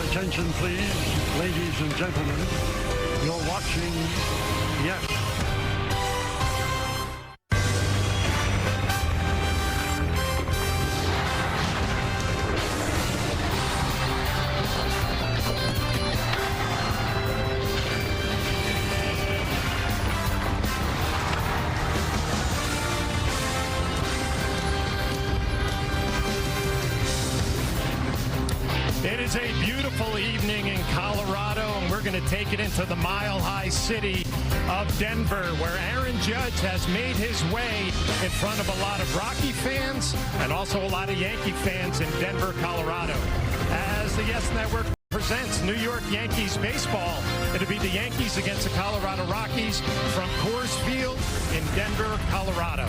Attention, please, ladies and gentlemen. You're watching Yes. It is a beautiful evening in Colorado, and we're going to take it into the mile-high city of Denver, where Aaron Judge has made his way in front of a lot of Rocky fans and also a lot of Yankee fans in Denver, Colorado. As the Yes Network presents New York Yankees baseball, it'll be the Yankees against the Colorado Rockies from Coors Field in Denver, Colorado.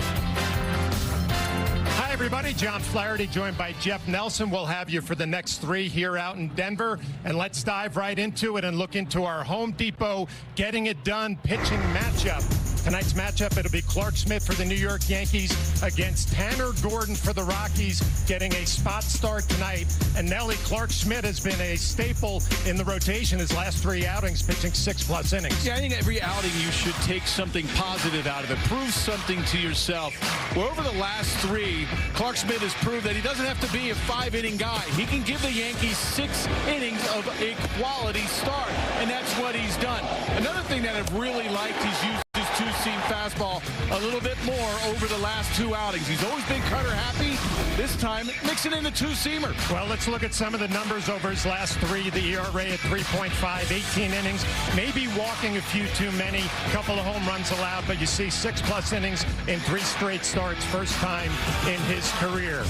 Hi, everybody. John Flaherty, joined by Jeff Nelson. We'll have you for the next three here out in Denver. And let's dive right into it and look into our Home Depot getting it done pitching matchup. Tonight's matchup, it'll be Clark Schmidt for the New York Yankees against Tanner Gordon for the Rockies, getting a spot start tonight. And Nelly, Clark Schmidt has been a staple in the rotation his last three outings, pitching 6+ innings. Yeah, I think every outing you should take something positive out of it. Prove something to yourself. Well, over the last three, Clark Schmidt has proved that he doesn't have to be a 5-inning guy. He can give the Yankees 6 innings of a quality start, and that's what he's done. Another thing that I've really liked, he's used his two-seam fastball a little bit more over the last two outings. He's always been cutter happy. This time, mixing in the two-seamer. Well, let's look at some of the numbers over his last three. The ERA at 3.5, 18 innings. Maybe walking a few too many, couple of home runs allowed, but you see 6+ innings in 3 straight starts, first time in his career.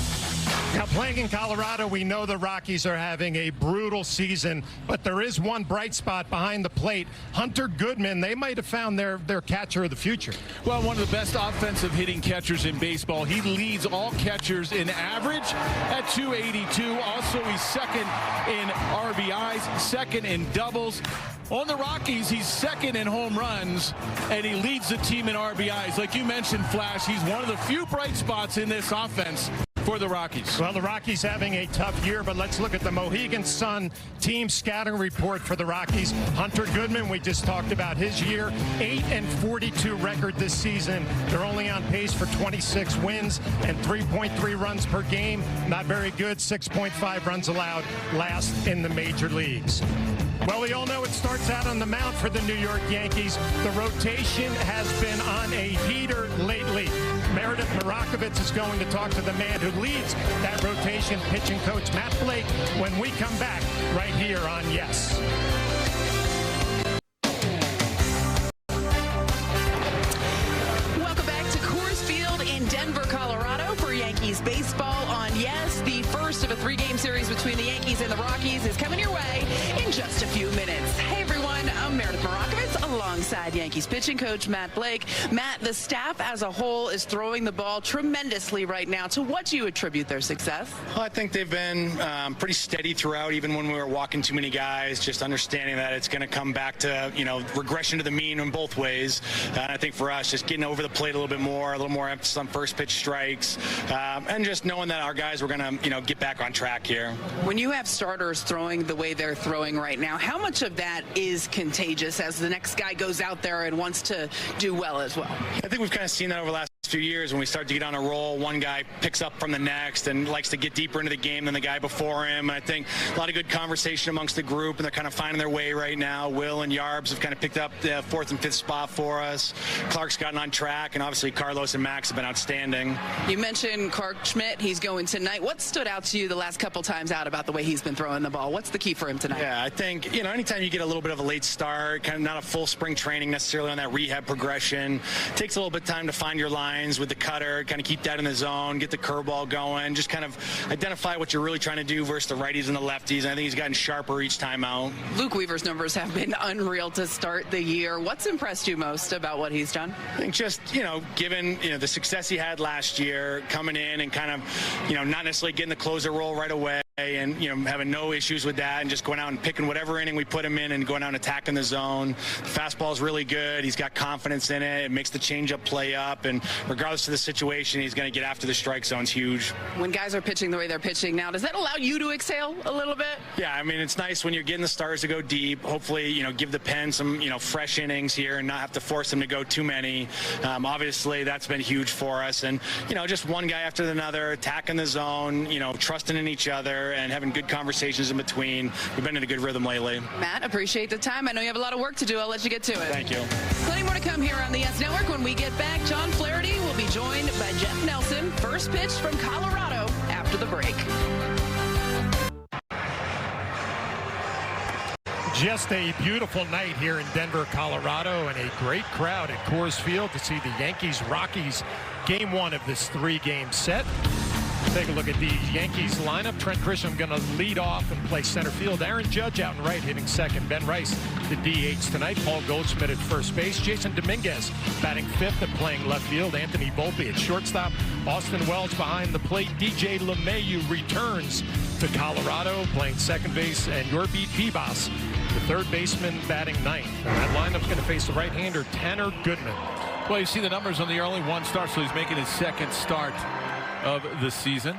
Now, playing in Colorado, we know the Rockies are having a brutal season, but there is one bright spot behind the plate. Hunter Goodman, they might have found their catcher of the future. Well, one of the best offensive hitting catchers in baseball. He leads all catchers in average at 282. Also, he's second in RBIs, second in doubles. On the Rockies, he's second in home runs, and he leads the team in RBIs. Like you mentioned, Flash, he's one of the few bright spots in this offense for the Rockies. Well, the Rockies having a tough year, but let's look at the Mohegan Sun team scouting report for the Rockies. Hunter Goodman, we just talked about his year, 8-42 record this season. They're only on pace for 26 wins and 3.3 runs per game. Not very good. 6.5 runs allowed, last in the major leagues. Well, we all know it starts out on the mound for the New York Yankees. The rotation has been on a heater lately. Meredith Marakovitz is going to talk to the man who leads that rotation, pitching coach Matt Blake, when we come back right here on Yes. Welcome back to Coors Field in Denver, Colorado for Yankees baseball on Yes. The first of a 3-game series between the Yankees and the Rockies is coming your way in just a few minutes. Hey, everyone, I'm Meredith Marakovitz alongside Yankees pitching coach Matt Blake. Matt, the staff as a whole is throwing the ball tremendously right now. To what do you attribute their success? Well, I think they've been pretty steady throughout, even when we were walking too many guys, just understanding that it's going to come back to, regression to the mean in both ways. And I think for us, just getting over the plate a little bit more, emphasis on first pitch strikes, and just knowing that our guys were going to, get back on track here. When you have starters throwing the way they're throwing right now, how much of that is contagious as the next guy goes out there and wants to do well as well? I think we've kind of seen that over the last few years. When we start to get on a roll, one guy picks up from the next and likes to get deeper into the game than the guy before him. And I think a lot of good conversation amongst the group, and they're kind of finding their way right now. Will and Yarbs have kind of picked up the 4th and 5th spot for us. Clark's gotten on track, and obviously Carlos and Max have been outstanding. You mentioned Clark Schmidt. He's going tonight. What stood out to you the last couple times out about the way he's been throwing the ball? What's the key for him tonight? Yeah, I think, anytime you get a little bit of a late start, kind of not a full spring training necessarily on that rehab progression, takes a little bit of time to find your lines with the cutter, kind of keep that in the zone, get the curveball going, just kind of identify what you're really trying to do versus the righties and the lefties. And I think he's gotten sharper each time out. Luke Weaver's numbers have been unreal to start the year. What's impressed you most about what he's done? I think just, given, the success he had last year, coming in and kind of, not necessarily getting the closer role right away, and having no issues with that, and just going out and picking whatever inning we put him in and going out and attacking the zone. The fastball is really good. He's got confidence in it. It makes the changeup play up, and regardless of the situation, he's going to get after the strike zone's huge. When guys are pitching the way they're pitching now, does that allow you to exhale a little bit? Yeah, I mean, it's nice when you're getting the stars to go deep. Hopefully, give the pen some fresh innings here and not have to force them to go too many. Obviously, that's been huge for us, and just one guy after another, attacking the zone, trusting in each other and having good conversations in between. We've been in a good rhythm lately. Matt, appreciate the time. I know you have a lot of work to do. I'll let you get to it. Thank you. Plenty more to come here on the Yes Network. When we get back, John Flaherty will be joined by Jeff Nelson. First pitch from Colorado after the break. Just a beautiful night here in Denver, Colorado, and a great crowd at Coors Field to see the Yankees-Rockies game one of this three-game set. Take a look at the Yankees lineup. Trent Grisham going to lead off and play center field. Aaron Judge out and right hitting second. Ben Rice, the DH tonight. Paul Goldschmidt at first base. Jason Dominguez batting fifth and playing left field. Anthony Volpe at shortstop. Austin Wells behind the plate. DJ LeMahieu returns to Colorado playing second base. And Yorbi Pibas, the third baseman, batting ninth. And that lineup's going to face the right-hander Tanner Goodman. Well, you see the numbers on the early one start, so he's making his second start of the season.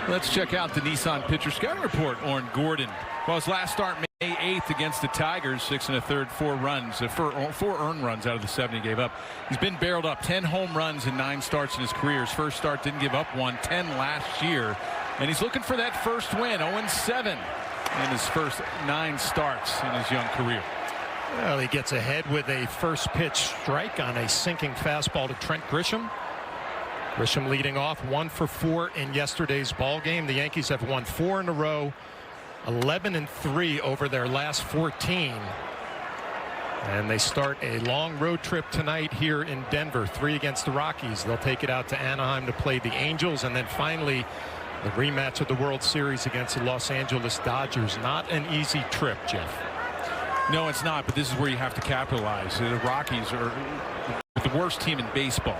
Let's check out the Nissan pitcher scouting report. Orrin Gordon, well, his last start May 8th against the Tigers, 6 1/3, 4 runs, 4 earned runs out of the 7 he gave up. He's been barreled up 10 home runs in 9 starts in his career. His first start didn't give up one, 10 last year, and he's looking for that first win. 0-7 in his first 9 starts in his young career. Well, he gets ahead with a first pitch strike on a sinking fastball to Trent Grisham. Grisham leading off 1 for 4 in yesterday's ball game. The Yankees have won 4 in a row, 11-3 over their last 14. And they start a long road trip tonight here in Denver, 3 against the Rockies. They'll take it out to Anaheim to play the Angels, and then finally the rematch of the World Series against the Los Angeles Dodgers. Not an easy trip, Jeff. No, it's not, but this is where you have to capitalize. The Rockies are the worst team in baseball.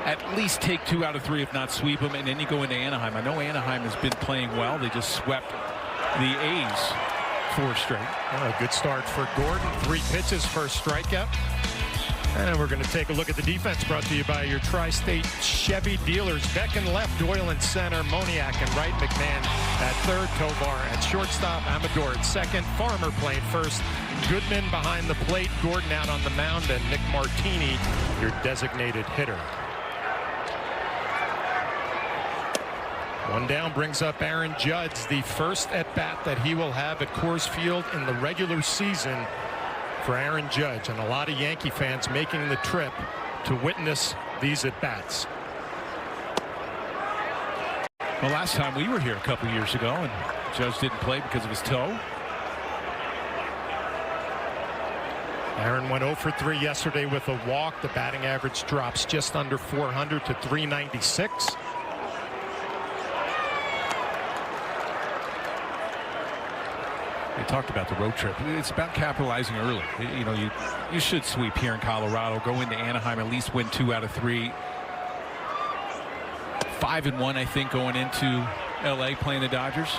At least take 2 out of 3, if not sweep them, and then you go into Anaheim. I know Anaheim has been playing well. They just swept the A's 4 straight. A good start for Gordon. 3 pitches, first strikeout. And we're going to take a look at the defense, brought to you by your Tri-State Chevy dealers. Beck in left, Doyle in center, Moniak in right, McMahon at third, Tovar at shortstop, Amador at second, Farmer playing first, Goodman behind the plate, Gordon out on the mound, and Nick Martini, your designated hitter. 1 down brings up Aaron Judge, the first at-bat that he will have at Coors Field in the regular season for Aaron Judge, and a lot of Yankee fans making the trip to witness these at-bats. Well, last time we were here a couple years ago, and Judge didn't play because of his toe. Aaron went 0 for 3 yesterday with a walk. The batting average drops just under 400 to 396. We talked about the road trip. It's about capitalizing early. You should sweep here in Colorado, go into Anaheim, at least win 2 out of 3. 5-1, I think, going into LA playing the Dodgers.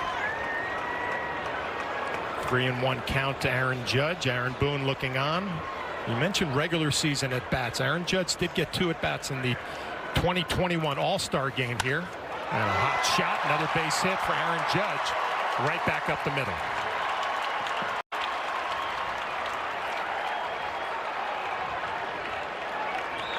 3-1 count to Aaron Judge. Aaron Boone looking on. You mentioned regular season at bats. Aaron Judge did get 2 at bats in the 2021 All-Star game here. And a hot shot, another base hit for Aaron Judge, right back up the middle.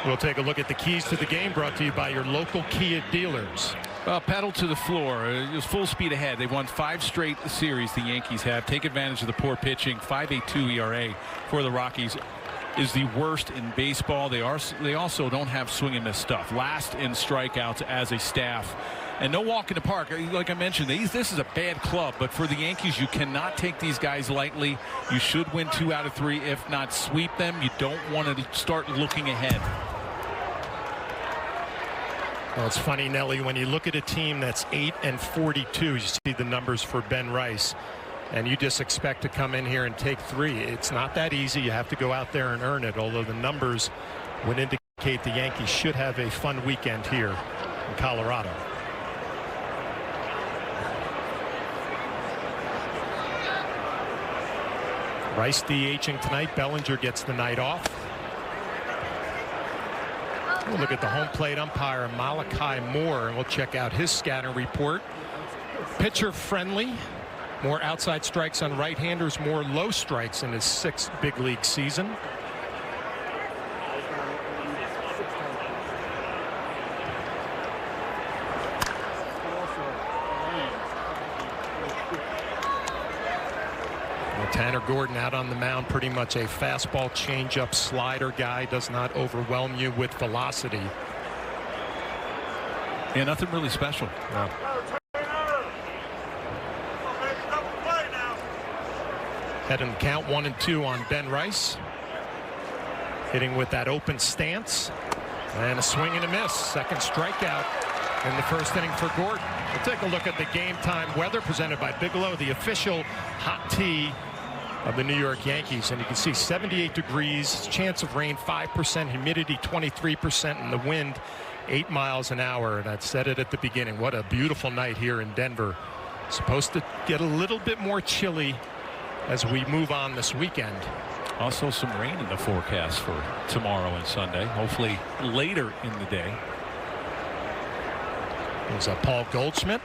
We'll take a look at the keys to the game, brought to you by your local Kia dealers. Pedal to the floor. It was full speed ahead. They've won 5 straight series, the Yankees have. Take advantage of the poor pitching. 5.82 ERA for the Rockies is the worst in baseball. They also don't have swing and miss stuff. Last in strikeouts as a staff. And no walk in the park. Like I mentioned, this is a bad club, but for the Yankees, you cannot take these guys lightly. You should win 2 out of 3, if not sweep them. You don't want to start looking ahead. Well, it's funny, Nelly, when you look at a team that's 8-42, you see the numbers for Ben Rice, and you just expect to come in here and take 3. It's not that easy. You have to go out there and earn it, although the numbers would indicate the Yankees should have a fun weekend here in Colorado. Rice DHing tonight. Bellinger gets the night off. We'll look at the home plate umpire, Malachi Moore, and we'll check out his scouting report. Pitcher friendly. More outside strikes on right-handers, more low strikes in his 6th big league season. Tanner Gordon out on the mound, pretty much a fastball, changeup, slider guy, does not overwhelm you with velocity. Yeah, nothing really special. No. Head in the count, 1-2 on Ben Rice. Hitting with that open stance. And a swing and a miss. Second strikeout in the first inning for Gordon. We'll take a look at the game time weather presented by Bigelow, the official hot tea of the New York Yankees. And you can see 78 degrees, chance of rain 5%, humidity 23%, and the wind 8 miles an hour. And I said it at the beginning. What a beautiful night here in Denver. Supposed to get a little bit more chilly as we move on this weekend. Also some rain in the forecast for tomorrow and Sunday, hopefully later in the day. There's Paul Goldschmidt.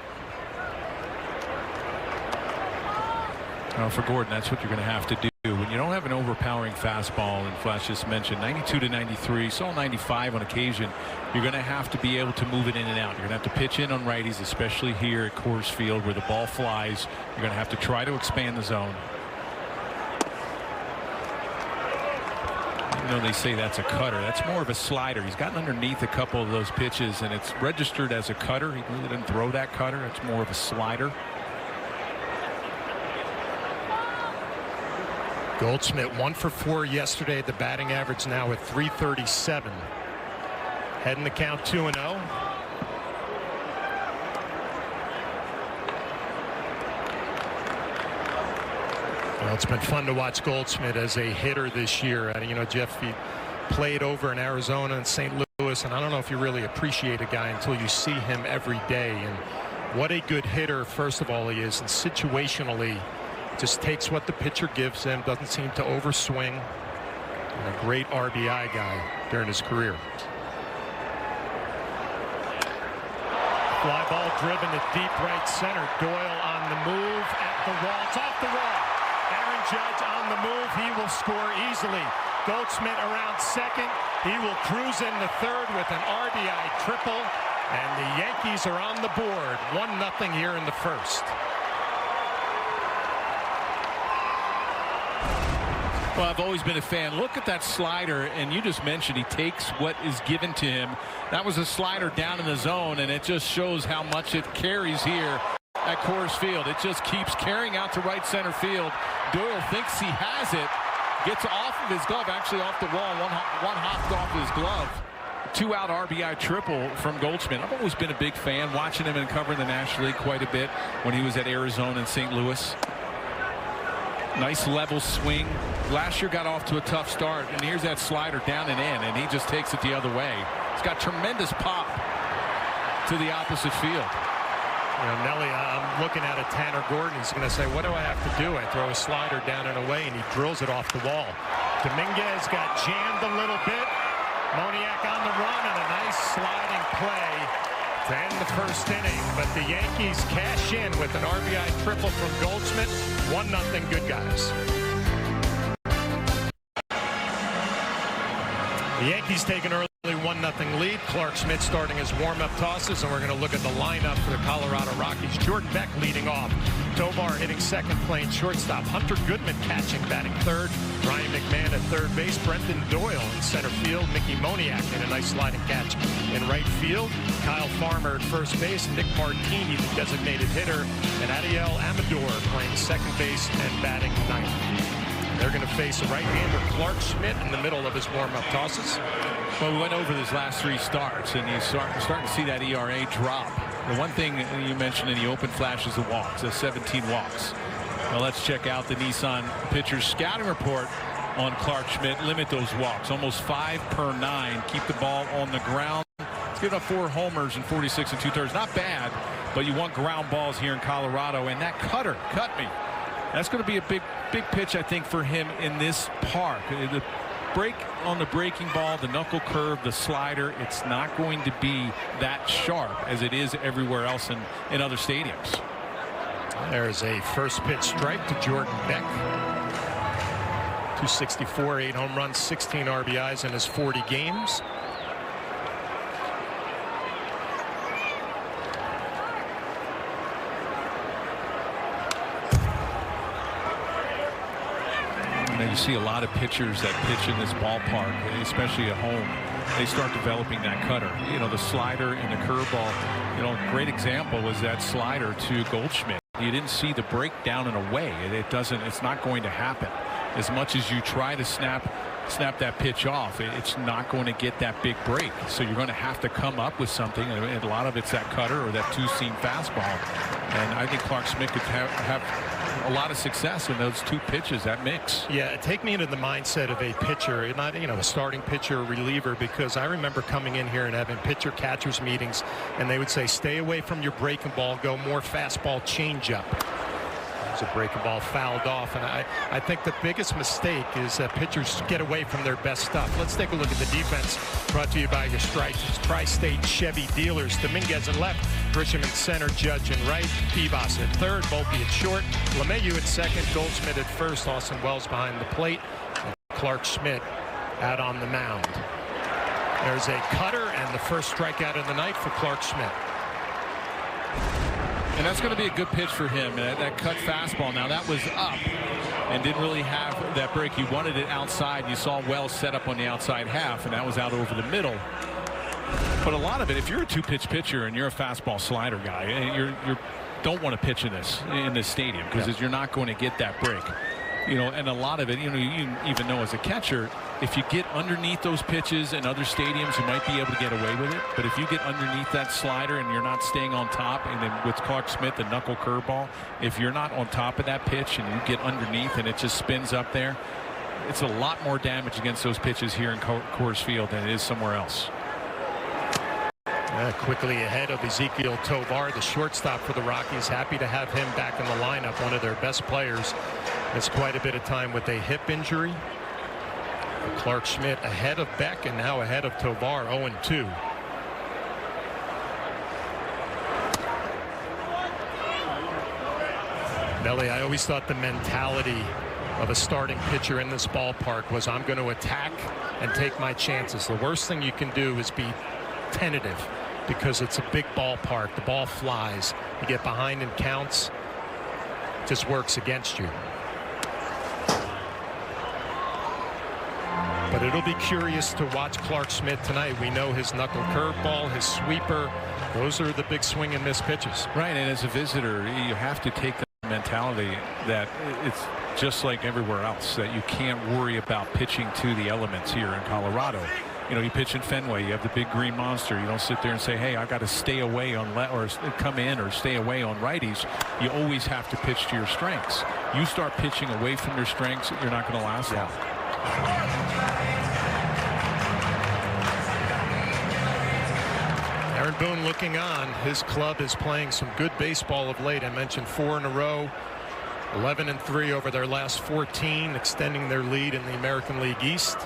For Gordon, that's what you're going to have to do. When you don't have an overpowering fastball, and Flash just mentioned 92 to 93, saw 95 on occasion, you're going to have to be able to move it in and out. You're going to have to pitch in on righties, especially here at Coors Field where the ball flies. You're going to have to try to expand the zone. You know, they say that's a cutter. That's more of a slider. He's gotten underneath a couple of those pitches, and it's registered as a cutter. He really didn't throw that cutter. It's more of a slider. Goldschmidt 1 for 4 yesterday. The batting average now at .337. Heading the count 2-0. Well, it's been fun to watch Goldschmidt as a hitter this year. You know, Jeff, he played over in Arizona and St. Louis, and I don't know if you really appreciate a guy until you see him every day. And what a good hitter, first of all, he is, and situationally just takes what the pitcher gives him, doesn't seem to overswing, and a great RBI guy during his career. Fly ball driven to deep right center. Doyle on the move at the wall. It's off the wall. Aaron Judge on the move. He will score easily. Goldschmidt around second. He will cruise in the third with an RBI triple. And the Yankees are on the board. 1-0 here in the first. Well, I've always been a fan. Look at that slider, and you just mentioned he takes what is given to him. That was a slider down in the zone, and it just shows how much it carries here at Coors Field. It just keeps carrying out to right center field. Doyle thinks he has it, gets off of his glove, actually off the wall, one hopped off his glove. 2-out RBI triple from Goldschmidt. I've always been a big fan, watching him and covering the National League quite a bit when he was at Arizona and St. Louis. Nice level swing. Last year got off to a tough start, and here's that slider down and in, and he just takes it the other way. He's got tremendous pop to the opposite field. You know, Nelly, I'm looking at a Tanner Gordon. He's going to say, what do I have to do? I throw a slider down and away, and he drills it off the wall. Dominguez got jammed a little bit. Moniak on the run, and a nice sliding play to end the first inning. But the Yankees cash in with an RBI triple from Goldschmidt. 1-0 good guys. The Yankees take an early 1-0 lead. Clark Schmidt starting his warm-up tosses, and we're going to look at the lineup for the Colorado Rockies. Jordan Beck leading off. Tovar hitting second, playing shortstop. Hunter Goodman catching, batting third. Ryan McMahon at third base. Brendan Doyle in center field. Mickey Moniak in a nice sliding catch in right field. Kyle Farmer at first base. Nick Martini, the designated hitter. And Adiel Amador playing second base and batting ninth. They're going to face a right-hander, Clark Schmidt, in the middle of his warm-up tosses. Well, we went over his last 3 starts, and you're starting to see that ERA drop. The one thing you mentioned in the open flash is the walks, the 17 walks. Well, let's check out the Nissan pitcher's scouting report on Clark Schmidt. Limit those walks, almost 5 per 9. Keep the ball on the ground. giving up 4 homers and 46 2/3. Not bad, but you want ground balls here in Colorado. And that cutter, cut me. That's going to be a big pitch, I think, for him in this park. The break on the breaking ball, the knuckle curve, the slider, it's not going to be that sharp as it is everywhere else in other stadiums. There's a first pitch strike to Jordan Beck. 264, 8 home runs, 16 RBIs in his 40 games. You see a lot of pitchers that pitch in this ballpark, especially at home. They start developing that cutter. You know, the slider and the curveball. You know, a great example was that slider to Goldschmidt. You didn't see the breakdown in a way. It's not going to happen. As much as you try to snap that pitch off, it's not going to get that big break. So you're going to have to come up with something, and a lot of it's that cutter or that two-seam fastball. And I think Clark Schmidt could have a lot of success in those 2 pitches, that mix. Yeah, take me into the mindset of a pitcher, not a starting pitcher or reliever, because I remember coming in here and having pitcher catchers meetings, and they would say, stay away from your breaking ball, go more fastball changeup. A breaking ball fouled off, and I think the biggest mistake is that pitchers get away from their best stuff. Let's take a look at the defense, brought to you by your Stripes Tri-State Chevy dealers. Dominguez at left, Grisham at center, Judge in right, Vivas at third, Volpe at short, LeMahieu at second, Goldschmidt at first, Austin Wells behind the plate, and Clark Schmidt out on the mound. There's a cutter and the first strikeout of the night for Clark Schmidt. And that's going to be a good pitch for him. That cut fastball. Now that was up and didn't really have that break. He wanted it outside. You saw Wells set up on the outside half, and that was out over the middle. But a lot of it, if you're a 2-pitch pitcher and you're a fastball slider guy, you don't want to pitch in this stadium because you're not going to get that break. You know, and a lot of it, you even know as a catcher, if you get underneath those pitches in other stadiums, you might be able to get away with it. But if you get underneath that slider and you're not staying on top, and then with Clark Schmidt, the knuckle curveball, if you're not on top of that pitch and you get underneath and it just spins up there, it's a lot more damage against those pitches here in Coors Field than it is somewhere else. Quickly ahead of Ezekiel Tovar, the shortstop for the Rockies. Happy to have him back in the lineup, one of their best players. Missed quite a bit of time with a hip injury. Clark Schmidt ahead of Beck and now ahead of Tovar, 0-2. Nelly, I always thought the mentality of a starting pitcher in this ballpark was, I'm going to attack and take my chances. The worst thing you can do is be tentative because it's a big ballpark. The ball flies. You get behind in counts, it just works against you. But it'll be curious to watch Clark Schmidt tonight. We know his knuckle curveball, his sweeper, those are the big swing and miss pitches. Right, and as a visitor, you have to take the mentality that it's just like everywhere else, that you can't worry about pitching to the elements here in Colorado. You know, you pitch in Fenway, you have the big green monster. You don't sit there and say, hey, I got to stay away on or come in or stay away on righties. You always have to pitch to your strengths. You start pitching away from your strengths, you're not going to last long. Aaron Boone looking on. His club is playing some good baseball of late. I mentioned 4 in a row, 11-3 over their last 14, extending their lead in the American League East.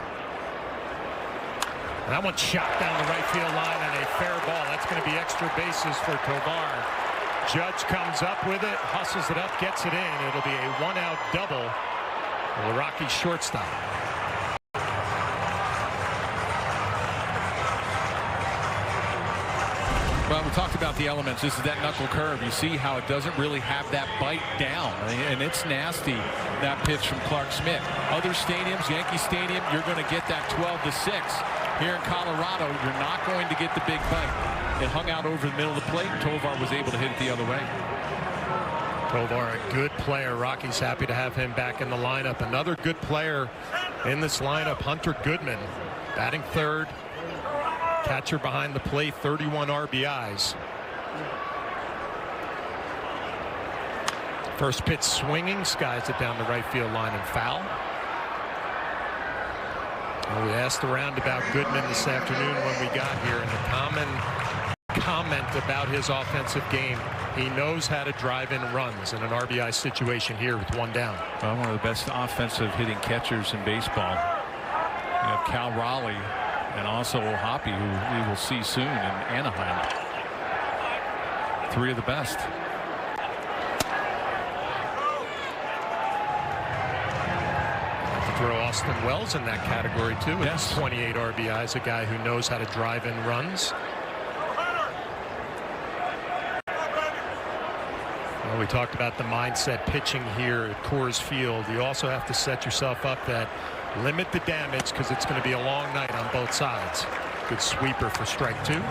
And that one's shot down the right field line and a fair ball. That's going to be extra bases for Tovar. Judge comes up with it, hustles it up, gets it in. It'll be a 1-out double for the Rockies shortstop. Well, we talked about the elements. This is that knuckle curve. You see how it doesn't really have that bite down, and it's nasty, that pitch from Clark Schmidt. Other stadiums, Yankee Stadium, you're going to get that 12-6. Here in Colorado, you're not going to get the big bite. It hung out over the middle of the plate, and Tovar was able to hit it the other way. Tovar, a good player. Rockies happy to have him back in the lineup. Another good player in this lineup, Hunter Goodman, batting third. Catcher behind the plate, 31 RBIs. First pitch swinging, skies it down the right field line and foul. Well, we asked around about Goodman this afternoon when we got here, and the common comment about his offensive game, he knows how to drive in runs in an RBI situation here with one down. Well, one of the best offensive hitting catchers in baseball. You have Cal Raleigh and also Hoppy, who we will see soon in Anaheim. Three of the best. Throw Austin Wells in that category too. With 28 RBIs, a guy who knows how to drive in runs. Well, we talked about the mindset pitching here at Coors Field. You also have to set yourself up that limit the damage, because it's going to be a long night on both sides. Good sweeper for strike two.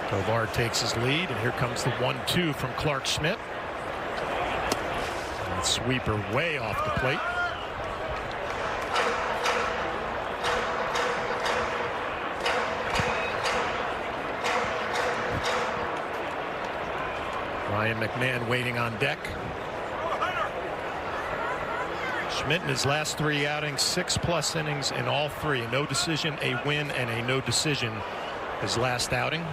Tovar takes his lead, and here comes the 1-2 from Clark Schmidt. And sweeper way off the plate. Ryan McMahon waiting on deck. Schmidt in his last 3 outings, 6+ innings in all 3. A no decision, a win, and a no decision his last outing.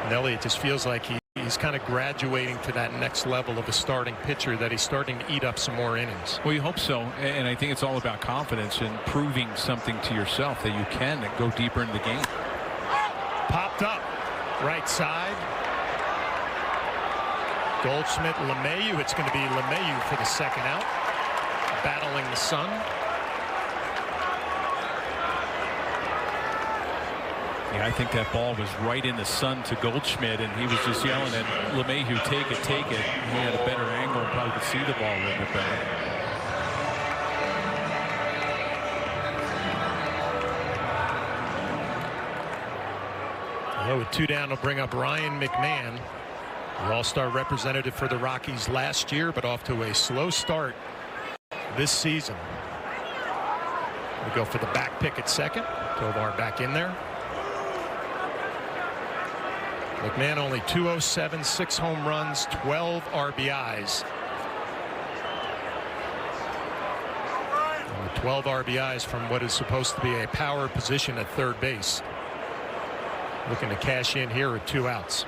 Nelly, it just feels like he's kind of graduating to that next level of a starting pitcher, that he's starting to eat up some more innings. Well, you hope so, and I think it's all about confidence and proving something to yourself that you can go deeper into the game. Popped up right side. Goldschmidt, LeMahieu. It's going to be LeMahieu for the second out, battling the sun. Yeah, I think that ball was right in the sun to Goldschmidt, and he was just yelling at LeMahieu, take it, take it. He had a better angle and probably could see the ball a little bit better. Well, with 2 down, will bring up Ryan McMahon, the All-Star representative for the Rockies last year, but off to a slow start this season. We go for the back pick at second. Tovar back in there. McMahon only 207, 6 home runs, 12 RBIs. 12 RBIs from what is supposed to be a power position at third base. Looking to cash in here with 2 outs.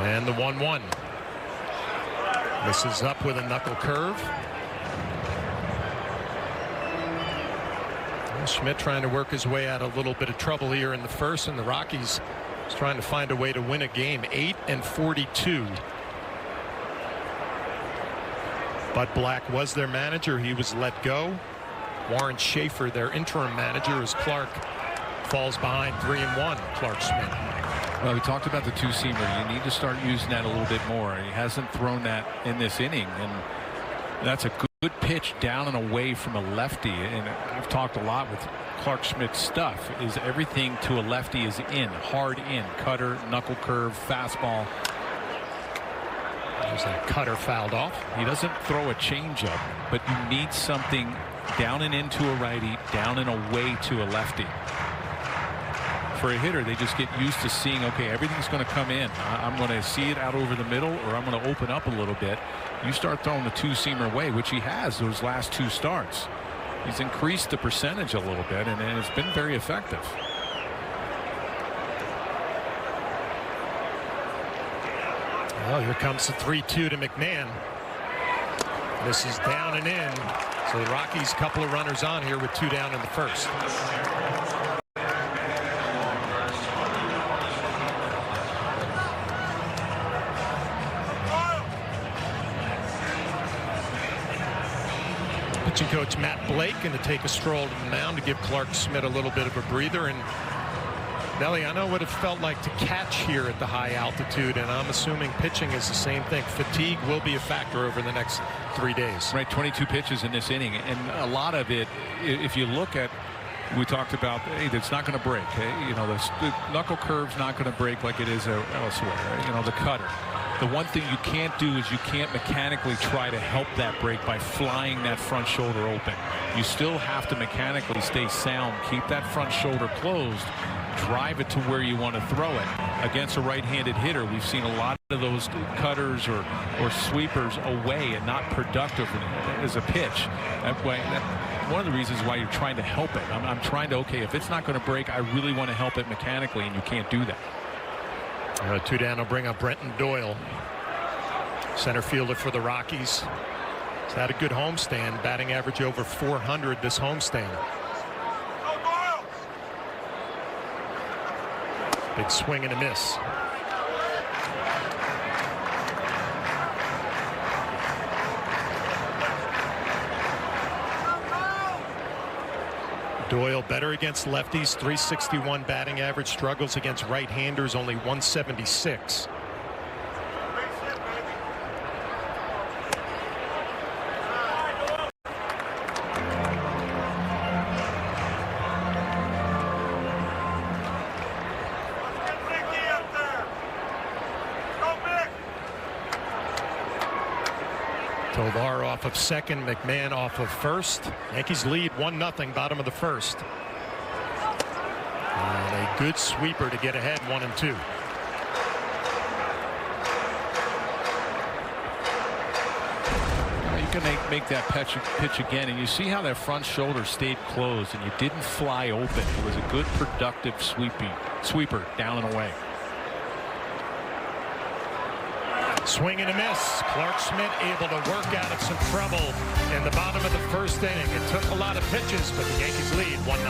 And the 1-1. This is up with a knuckle curve. Well, Schmidt trying to work his way out of a little bit of trouble here in the first, and the Rockies is trying to find a way to win a game. 8-42. Bud Black was their manager. He was let go. Warren Schaefer, their interim manager, as Clark falls behind 3-1. Clark Schmidt. Well, we talked about the 2-seamer. You need to start using that a little bit more. He hasn't thrown that in this inning, and that's a good pitch down and away from a lefty. And I've talked a lot with Clark Schmidt's stuff, is everything to a lefty is in, hard in, cutter, knuckle curve, fastball. There's that cutter fouled off. He doesn't throw a changeup, but you need something down and into a righty, down and away to a lefty. For a hitter, they just get used to seeing, okay, everything's going to come in. I'm going to see it out over the middle, or I'm going to open up a little bit. You start throwing the 2-seamer away, which he has those last 2 starts. He's increased the percentage a little bit, and it's been very effective. Well, here comes the 3-2 to McMahon. This is down and in. So the Rockies, couple of runners on here with 2 down in the first. Pitching coach Matt Blake going to take a stroll to the mound to give Clark Schmidt a little bit of a breather. And Nelly, I know what it felt like to catch here at the high altitude, and I'm assuming pitching is the same thing. Fatigue will be a factor over the next 3 days. Right, 22 pitches in this inning, and a lot of it, if you look at, we talked about, hey, it's not going to break. Hey? You know, the knuckle curve's not going to break like it is elsewhere. You know, the cutter. The one thing you can't do is you can't mechanically try to help that break by flying that front shoulder open. You still have to mechanically stay sound, keep that front shoulder closed, drive it to where you want to throw it. Against a right-handed hitter, we've seen a lot of those cutters or sweepers away and not productive as a pitch. That way, one of the reasons why you're trying to help it. I'm trying to, okay, if it's not going to break, I really want to help it mechanically, and you can't do that. 2 down will bring up Brenton Doyle, center fielder for the Rockies. He's had a good homestand, batting average over 400 this homestand. Big swing and a miss. Doyle better against lefties, 361 batting average, struggles against right-handers, only 176. Tovar off of second, McMahon off of first. Yankees lead 1-0, bottom of the first. And a good sweeper to get ahead, 1-2. You can make that pitch again, and you see how that front shoulder stayed closed, and you didn't fly open. It was a good, productive sweeper down and away. Swing and a miss. Clark Schmidt able to work out of some trouble in the bottom of the first inning. It took a lot of pitches, but the Yankees lead 1-0.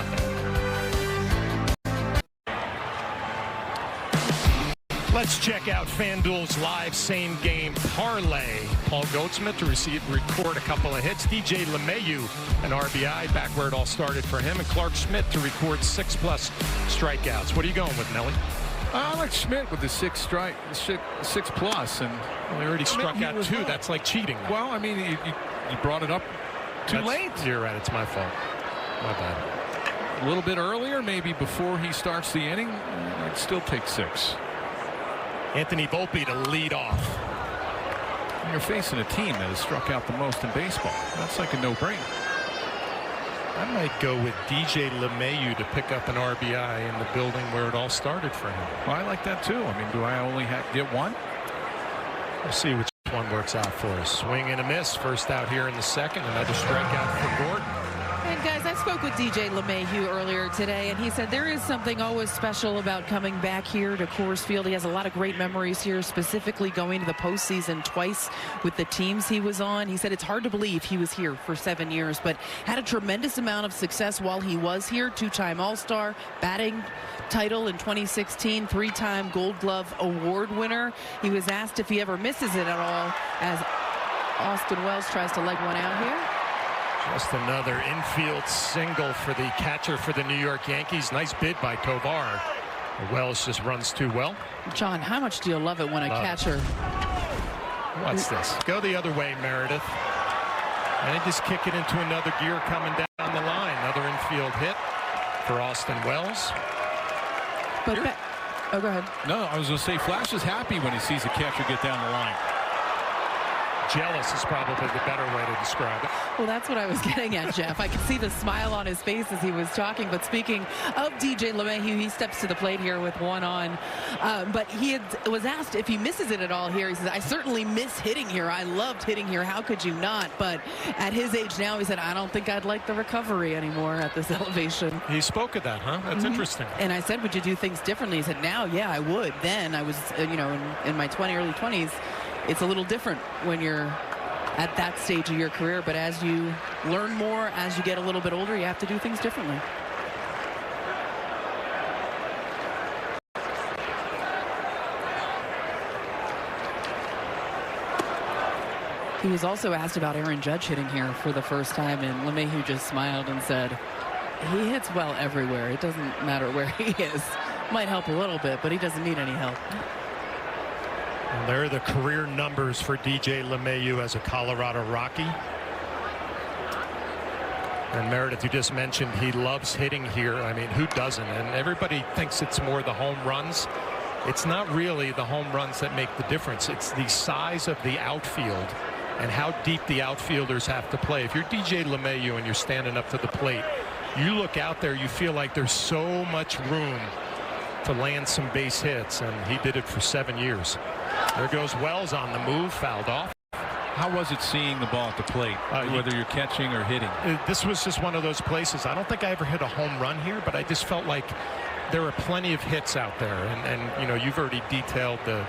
Let's check out FanDuel's live same game parlay. Paul Goldschmidt to record a couple of hits. DJ LeMahieu, an RBI, back where it all started for him. And Clark Schmidt to record 6+ strikeouts. What are you going with, Nelly? I like Schmidt with the 6+, and well, he already struck out 2. That's like cheating. Well, I mean, you brought it up too late. You're right. It's my fault. My bad. A little bit earlier, maybe before he starts the inning, I'd still take 6. Anthony Volpe to lead off. You're facing a team that has struck out the most in baseball. That's like a no-brainer. I might go with DJ LeMahieu to pick up an RBI in the building where it all started for him. Well, I like that too. I mean, do I only get one? We'll see which one works out for us. Swing and a miss. First out here in the second. Another strikeout for Gordon. And guys, I spoke with DJ LeMahieu earlier today, and he said there is something always special about coming back here to Coors Field. He has a lot of great memories here, specifically going to the postseason twice with the teams he was on. He said it's hard to believe he was here for 7 years, but had a tremendous amount of success while he was here. 2-time All-Star, batting title in 2016, 3-time Gold Glove Award winner. He was asked if he ever misses it at all as Austin Wells tries to leg one out here. Just another infield single for the catcher for the New York Yankees. Nice bid by Tovar. Wells just runs too well. John, how much do you love it when a catcher... What's this? Go the other way, Meredith. And they just kick it into another gear coming down the line. Another infield hit for Austin Wells. But oh, go ahead. No, I was going to say Flash is happy when he sees a catcher get down the line. Jealous is probably the better way to describe it. Well, that's what I was getting at, Jeff. I could see the smile on his face as he was talking. But speaking of DJ LeMahieu, he steps to the plate here with one on. But he was asked if he misses it at all here. He says, I certainly miss hitting here. I loved hitting here. How could you not? But at his age now, he said, I don't think I'd like the recovery anymore at this elevation. He spoke of that, huh? That's interesting. And I said, would you do things differently? He said, now, yeah, I would. Then I was, in my early 20s. It's a little different when you're at that stage of your career. But as you learn more, as you get a little bit older, you have to do things differently. He was also asked about Aaron Judge hitting here for the first time, and LeMahieu just smiled and said, he hits well everywhere. It doesn't matter where he is. Might help a little bit, but he doesn't need any help. And there are the career numbers for DJ LeMahieu as a Colorado Rocky. And Meredith, you just mentioned he loves hitting here. I mean, who doesn't? And everybody thinks it's more the home runs. It's not really the home runs that make the difference. It's the size of the outfield and how deep the outfielders have to play. If you're DJ LeMahieu and you're standing up to the plate, you look out there, you feel like there's so much room to land some base hits, and he did it for 7 years. There goes Wells on the move, fouled off. How was it seeing the ball at the plate, whether you're catching or hitting? This was just one of those places. I don't think I ever hit a home run here, but I just felt like there were plenty of hits out there. And you know, you've already detailed the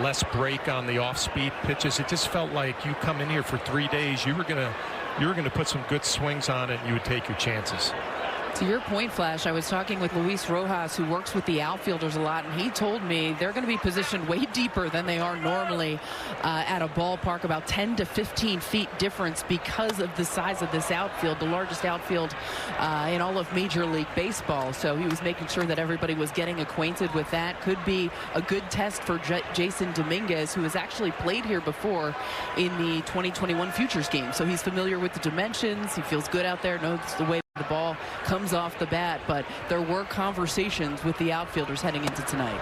less break on the off-speed pitches. It just felt like you come in here for 3 days, you were gonna put some good swings on it, and you would take your chances. To your point, Flash, I was talking with Luis Rojas, who works with the outfielders a lot, and he told me they're going to be positioned way deeper than they are normally at a ballpark, about 10 to 15 feet difference because of the size of this outfield, the largest outfield in all of Major League Baseball. So he was making sure that everybody was getting acquainted with that. Could be a good test for Jason Dominguez, who has actually played here before in the 2021 Futures game. So he's familiar with the dimensions. He feels good out there, knows the way the ball comes off the bat, but there were conversations with the outfielders heading into tonight.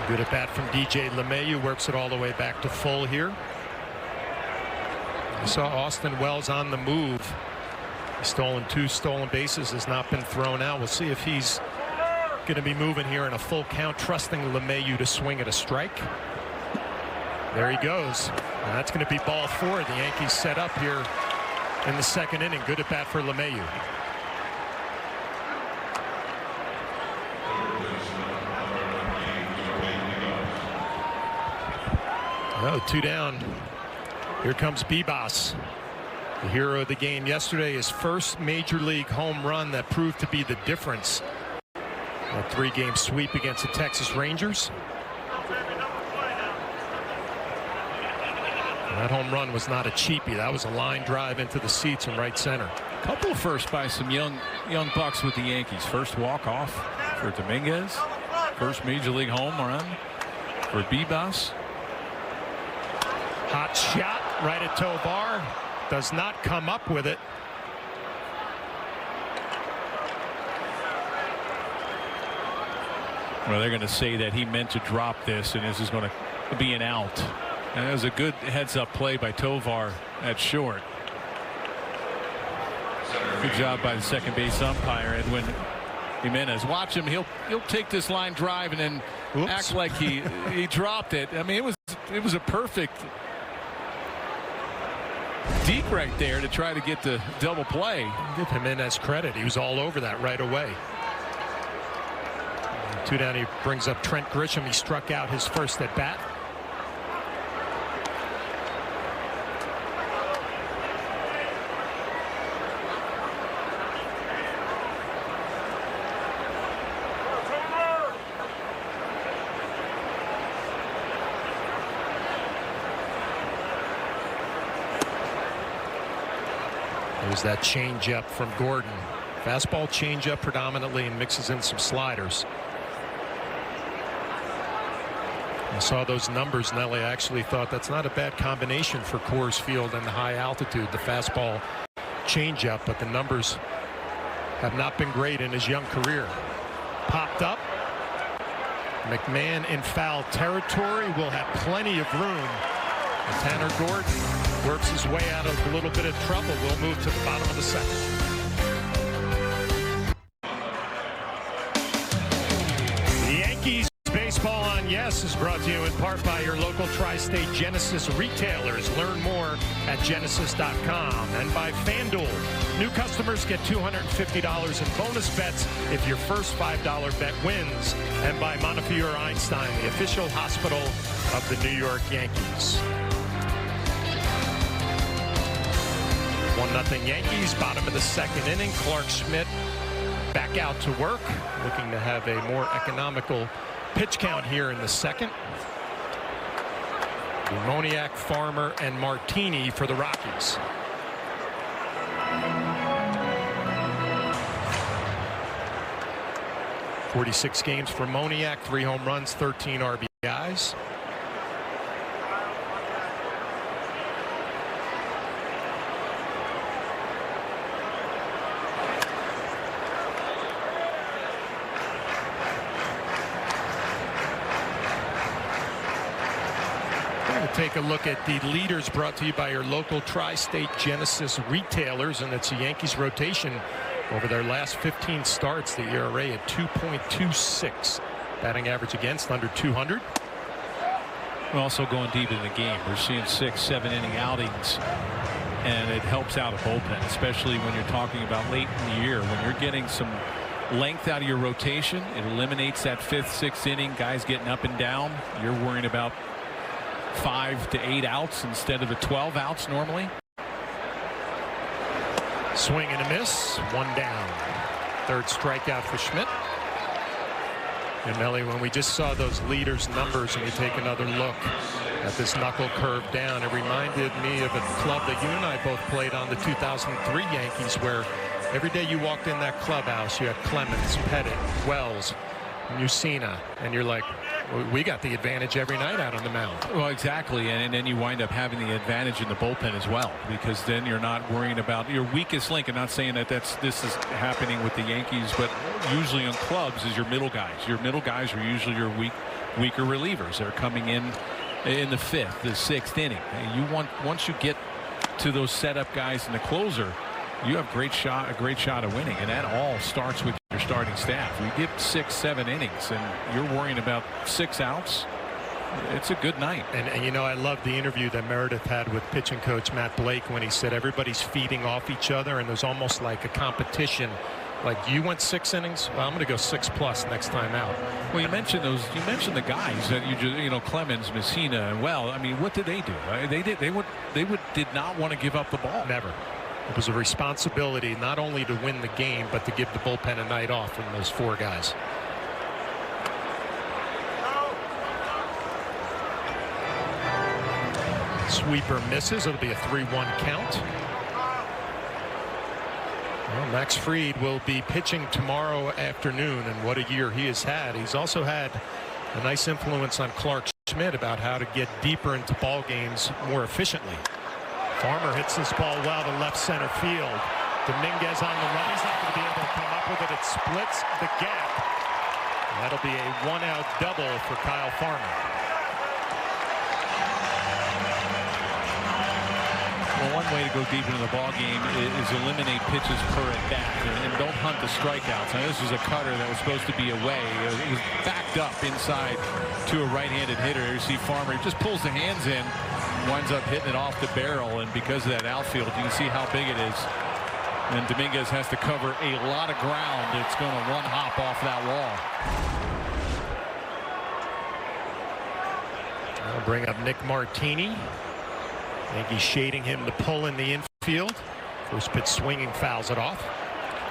Good at bat from DJ LeMahieu, works it all the way back to full here. We saw Austin Wells on the move. He's two stolen bases, has not been thrown out. We'll see if he's going to be moving here in a full count, trusting LeMahieu to swing at a strike. There he goes. And that's going to be ball 4. The Yankees set up here in the second inning. Good at bat for LeMahieu. Oh, 2 down. Here comes Bibas, the hero of the game yesterday. His first major league home run that proved to be the difference. A 3-game sweep against the Texas Rangers. That home run was not a cheapie. That was a line drive into the seats in right center. A couple of firsts by some young bucks with the Yankees. First walk-off for Dominguez. First major league home run for Bibas. Hot shot right at Tovar. Does not come up with it. Well, they're going to say that he meant to drop this, and this is going to be an out. And it was a good heads-up play by Tovar at short. Good job by the second base umpire, Edwin Jimenez. Watch him. He'll take this line drive and then act like he dropped it. I mean, it was a perfect deke right there to try to get the double play. Give Jimenez credit. He was all over that right away. 2 down. He brings up Trent Grisham. He struck out his first at bat. There's that changeup from Gordon. Fastball changeup predominantly and mixes in some sliders. I saw those numbers, Nelly. I actually thought that's not a bad combination for Coors Field and the high altitude, the fastball changeup, but the numbers have not been great in his young career. Popped up. McMahon in foul territory will have plenty of room. And Tanner Gordon works his way out of a little bit of trouble. We'll move to the bottom of the second. The Yankees Baseball on Yes is brought to you in part by your local Tri-State Genesis retailers. Learn more at genesis.com. And by FanDuel. New customers get $250 in bonus bets if your first $5 bet wins. And by Montefiore Einstein, the official hospital of the New York Yankees. 1-0 Yankees, bottom of the second inning. Clark Schmidt back out to work, looking to have a more economical pitch count here in the second. Moniak, Farmer, and Martini for the Rockies. .46 games for Moniak, 3 home runs, 13 RBIs. Take a look at the leaders brought to you by your local Tri-State Genesis retailers, and it's a Yankees rotation over their last 15 starts. The ERA at 2.26, batting average against under 200. We're also going deep in the game. We're seeing 6-7 inning outings, and it helps out a bullpen, especially when you're talking about late in the year when you're getting some length out of your rotation. It eliminates that 5th, 6th inning guys getting up and down. You're worrying about 5 to 8 outs instead of the 12 outs normally. Swing and a miss, 1 down. 3rd strikeout for Schmidt. And Melly, when we just saw those leaders numbers and we take another look at this knuckle curve down, it reminded me of a club that you and I both played on, the 2003 Yankees, where every day you walked in that clubhouse you had Clemens, Pettit, Wells, Mussina, and you're like, we got the advantage every night out on the mound. Well, exactly, and then you wind up having the advantage in the bullpen as well, because then you're not worrying about your weakest link. I'm not saying that this is happening with the Yankees, but usually in clubs is your middle guys. Your middle guys are usually your weaker relievers. They're coming in the 5th, the 6th inning. Once you get to those setup guys and the closer, you have a great shot of winning, and that all starts with your starting staff. You get 6-7 innings and you're worrying about 6 outs. It's a good night. And you know, I love the interview that Meredith had with pitching coach Matt Blake when he said everybody's feeding off each other and there's almost like a competition. Like, you went 6 innings, well, I'm going to go 6+ next time out. Well, you mentioned the guys that Clemens, Messina, and I mean, what did they do? They did not want to give up the ball. Never. It was a responsibility not only to win the game, but to give the bullpen a night off from those 4 guys. Sweeper misses. It'll be a 3-1 count. Well, Max Fried will be pitching tomorrow afternoon, and what a year he has had. He's also had a nice influence on Clark Schmidt about how to get deeper into ball games more efficiently. Farmer hits this ball well to left center field. Dominguez on the run. He's not going to be able to come up with it. It splits the gap. That'll be a 1-out double for Kyle Farmer. Well, one way to go deep into the ball game is eliminate pitches per at bat and don't hunt the strikeouts. Now, this is a cutter that was supposed to be away. It was backed up inside to a right-handed hitter. You see Farmer just pulls the hands in, winds up hitting it off the barrel, and because of that outfield, you can see how big it is. And Dominguez has to cover a lot of ground. It's going to one hop off that wall. I'll bring up Nick Martini. Yankees shading him to pull in the infield. First pitch swinging, fouls it off.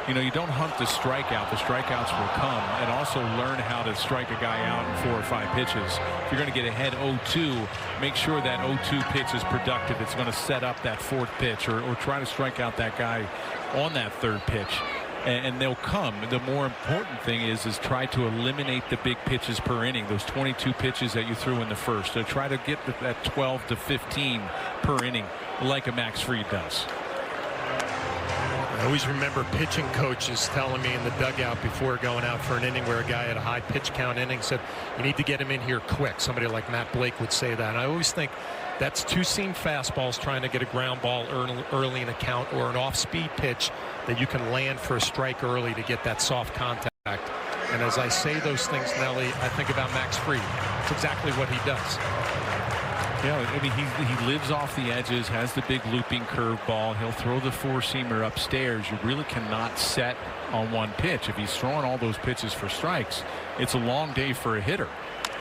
You know, you don't hunt the strikeout. The strikeouts will come, and also learn how to strike a guy out in 4 or 5 pitches. If you're going to get ahead 0-2, make sure that 0-2 pitch is productive. It's going to set up that 4th pitch, or try to strike out that guy on that 3rd pitch. And they'll come. The more important thing is try to eliminate the big pitches per inning, those 22 pitches that you threw in the first. So try to get that 12 to 15 per inning like a Max Fried does. I always remember pitching coaches telling me in the dugout before going out for an inning where a guy had a high pitch count inning said, you need to get him in here quick. Somebody like Matt Blake would say that. And I always think that's 2-seam fastballs trying to get a ground ball early in a count, or an off-speed pitch that you can land for a strike early to get that soft contact. And as I say those things, Nelly, I think about Max Fried. It's exactly what he does. Yeah, I mean, he lives off the edges, has the big looping curveball. He'll throw the four-seamer upstairs. You really cannot set on one pitch. If he's throwing all those pitches for strikes, it's a long day for a hitter.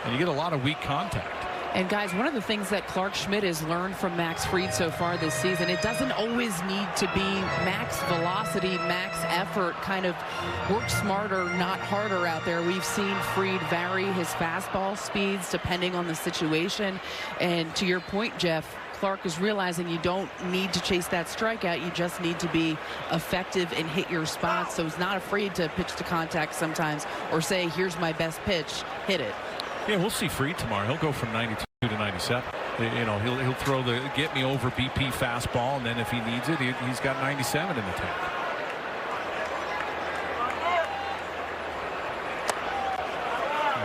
And you get a lot of weak contact. And guys, one of the things that Clark Schmidt has learned from Max Fried so far this season, it doesn't always need to be max velocity, max effort, kind of work smarter, not harder out there. We've seen Fried vary his fastball speeds depending on the situation. And to your point, Jeff, Clark is realizing you don't need to chase that strikeout. You just need to be effective and hit your spots. So he's not afraid to pitch to contact sometimes or say, here's my best pitch, hit it. Yeah, we'll see Fried tomorrow. He'll go from 92 to 97. You know, he'll throw the get me over BP fastball, and then if he needs it, he's got 97 in the tank.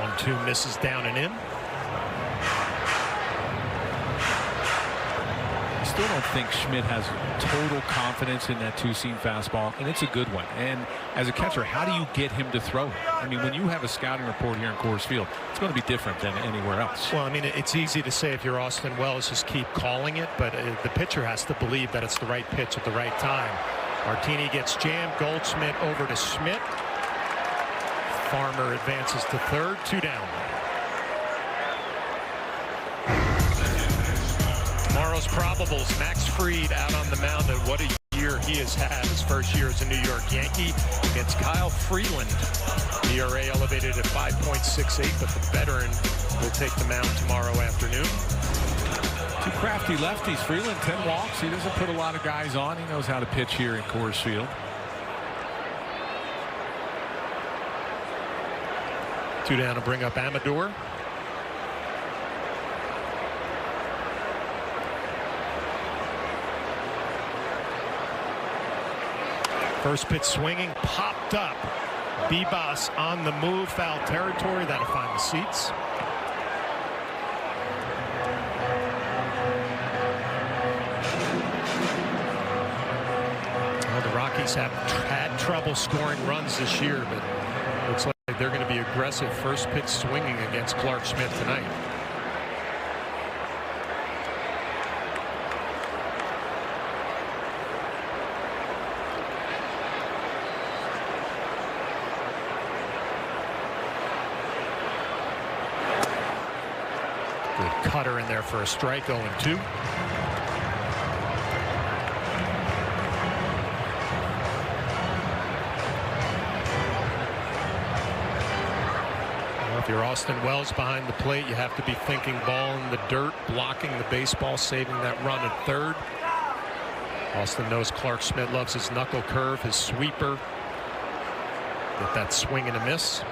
One-two misses down and in. I still don't think Schmidt has total confidence in that two-seam fastball, and it's a good one. And as a catcher, how do you get him to throw it? I mean, when you have a scouting report here in Coors Field, it's going to be different than anywhere else. Well, I mean, it's easy to say if you're Austin Wells, just keep calling it, but the pitcher has to believe that it's the right pitch at the right time. Martini gets jammed. Goldschmidt over to Schmidt. Farmer advances to third. 2 down. Tomorrow's probables. Max Fried out on the mound, and what a year he has had. His first year as a New York Yankee against Kyle Freeland. ERA elevated at 5.68, but the veteran will take the mound tomorrow afternoon. Two crafty lefties. Freeland, 10 walks. He doesn't put a lot of guys on. He knows how to pitch here in Coors Field. 2 down to bring up Amador. First pitch swinging, popped up. Bibas on the move, foul territory. That'll find the seats. Well, the Rockies have had trouble scoring runs this year, but looks like they're going to be aggressive first pitch swinging against Clark Schmidt tonight. Good cutter in there for a strike. 0-2. If you're Austin Wells behind the plate, you have to be thinking ball in the dirt, blocking the baseball, saving that run at third. Austin knows Clark Schmidt loves his knuckle curve, his sweeper. Get that swing and a miss.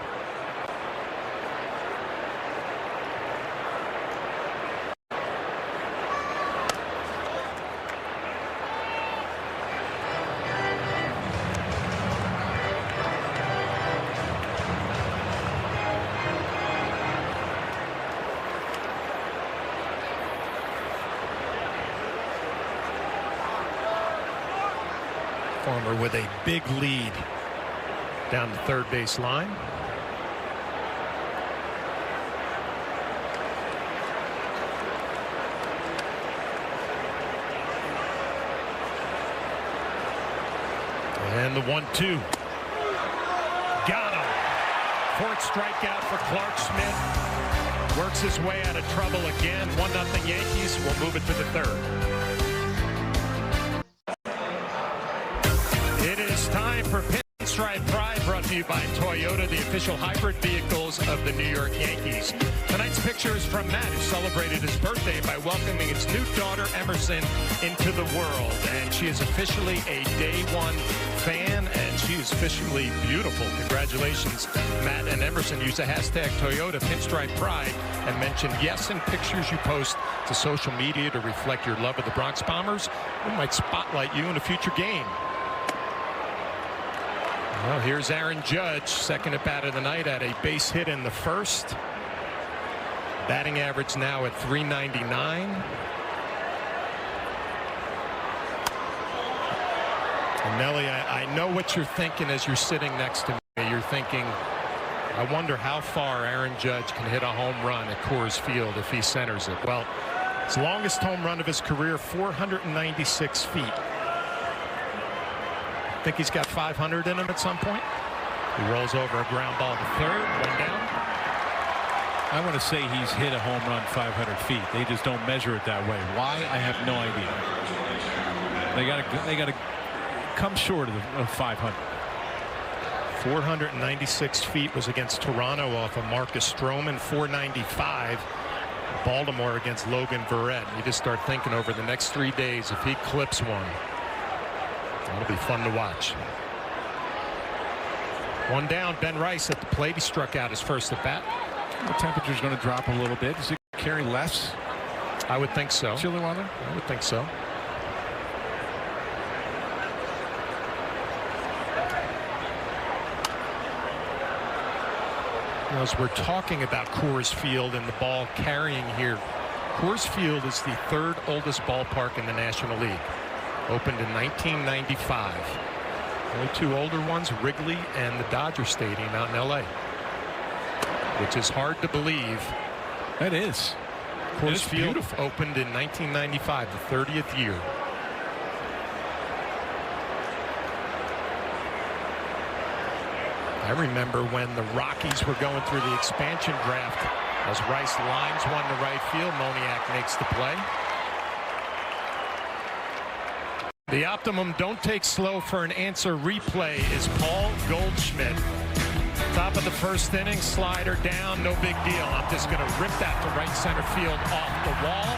Farmer with a big lead down the third base line. And the 1-2. Got him. Fourth strikeout for Clark Schmidt. Works his way out of trouble again. 1-0 Yankees. We'll move it to the third. It is time for Pinstripe Pride, brought to you by Toyota, the official hybrid vehicles of the New York Yankees. Tonight's picture is from Matt, who celebrated his birthday by welcoming his new daughter, Emerson, into the world. And she is officially a day one fan, and she is officially beautiful. Congratulations, Matt and Emerson. Use the hashtag Toyota Pinstripe Pride and mention yes in pictures you post to social media to reflect your love of the Bronx Bombers. We might spotlight you in a future game. Well, here's Aaron Judge, second at bat of the night, at a base hit in the first. Batting average now at .399. And Nelly, I know what you're thinking as you're sitting next to me. You're thinking, I wonder how far Aaron Judge can hit a home run at Coors Field if he centers it. Well, his longest home run of his career, 496 feet. I think he's got 500 in him at some point. He rolls over a ground ball to third, one down. I want to say he's hit a home run 500 feet. They just don't measure it that way. Why? I have no idea. They got to come short of 500. 496 feet was against Toronto off of Marcus Stroman. 495 Baltimore against Logan Verrett. You just start thinking over the next 3 days, if he clips one, that'll be fun to watch. One down, Ben Rice at the plate. He struck out his first at bat. The temperature's going to drop a little bit. Does it carry less? I would think so. Chilly weather? I would think so. As we're talking about Coors Field and the ball carrying here, Coors Field is the third oldest ballpark in the National League. Opened in 1995. Only two older ones, Wrigley and the Dodger Stadium out in L.A., which is hard to believe. That is. Coors Field opened in 1995, the 30th year. I remember when the Rockies were going through the expansion draft. As Rice lines one to right field, Moniak makes the play. The optimum don't take slow for an answer replay is Paul Goldschmidt. Top of the first inning, slider down, no big deal. I'm just going to rip that to right center field off the wall.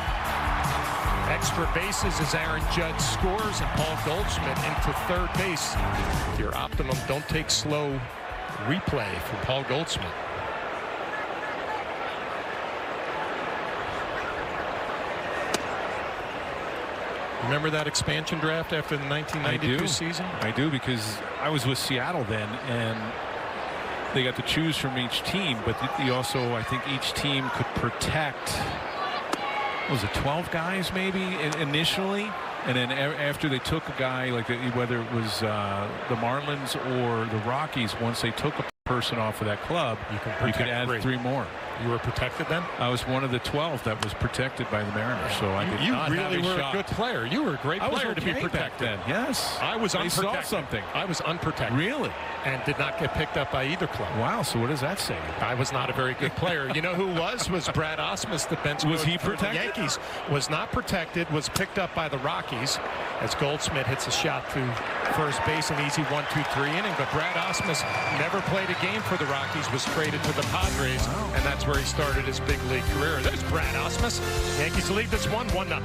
Extra bases as Aaron Judge scores and Paul Goldschmidt into third base. Your optimum don't take slow replay for Paul Goldschmidt. Remember that expansion draft after the 1992 season? I do, because I was with Seattle then, and they got to choose from each team, but you also, I think each team could protect, what was it, 12 guys maybe initially? And then after they took a guy, like whether it was the Marlins or the Rockies, once they took a person off of that club, you could add three more. You were protected then? I was one of the 12 that was protected by the Mariners, so I did not have a shot. You really were a good player. You were a great player to be protected. Then. Yes. I was unprotected. Saw something. I was unprotected. Really? And did not get picked up by either club. Wow, so what does that say? I was not a very good player. You know who was Brad Osmus, the bench coach. Was he protected? The Yankees. Was not protected, was picked up by the Rockies as Goldschmidt hits a shot to first base, an easy 1-2-3 inning. But Brad Osmus never played a game for the Rockies, was traded to the Padres, and that's where he started his big league career. There's Brad Osmus. Yankees lead this one, 1-0.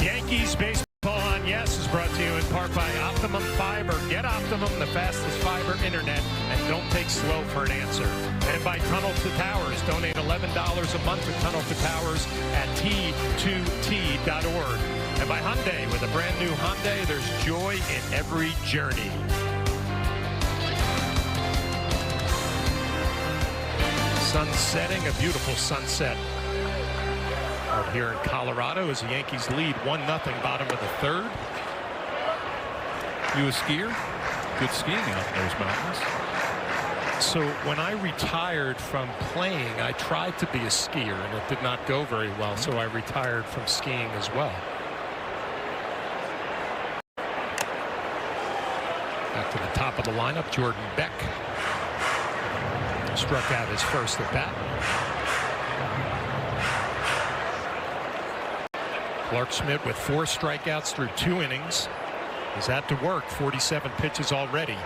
Yankees baseball on Yes is brought to you in part by Optimum Fiber. Get Optimum, the fastest fiber internet, and don't take slow for an answer. And by Tunnel to Towers. Donate $11 a month to Tunnel to Towers at T2T.org. And by Hyundai. With a brand new Hyundai, there's joy in every journey. Sun setting, a beautiful sunset out here in Colorado as the Yankees lead 1-0, bottom of the third. You a skier? Good skiing out in those mountains. So when I retired from playing, I tried to be a skier, and it did not go very well, so I retired from skiing as well. Back to the top of the lineup, Jordan Beck. Struck out his first at bat. Clark Schmidt with 4 strikeouts through 2 innings. He's had to work 47 pitches already.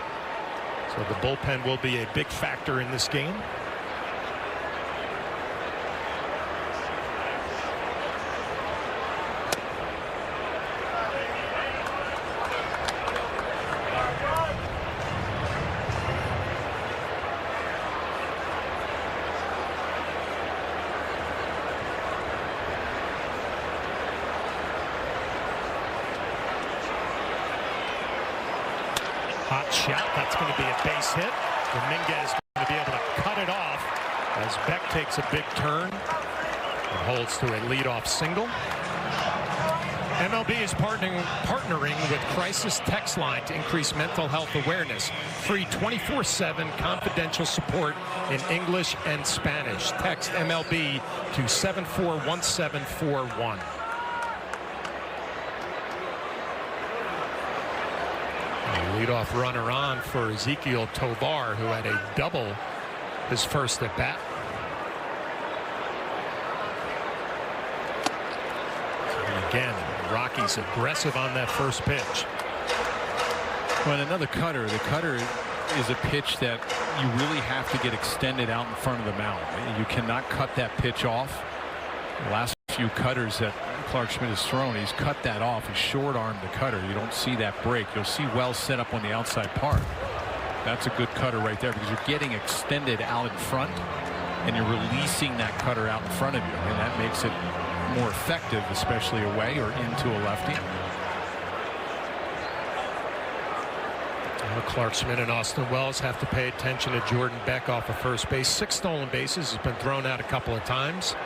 So the bullpen will be a big factor in this game. Hot shot. That's going to be a base hit. Dominguez going to be able to cut it off as Beck takes a big turn and holds to a leadoff single. MLB is partnering with Crisis Text Line to increase mental health awareness. Free 24/7 confidential support in English and Spanish. Text MLB to 741741. Leadoff runner on for Ezekiel Tovar, who had a double his first at bat. And again, Rockies aggressive on that first pitch. Well, another cutter. The cutter is a pitch that you really have to get extended out in front of the mound. You cannot cut that pitch off. The last few cutters that Clark Schmidt has thrown, he's cut that off. He's short-armed the cutter. You don't see that break. You'll see Wells set up on the outside part. That's a good cutter right there because you're getting extended out in front and you're releasing that cutter out in front of you, and that makes it more effective, especially away or into a lefty. Well, Clark Schmidt and Austin Wells have to pay attention to Jordan Beck off of first base. 6 stolen bases, has been thrown out a couple of times.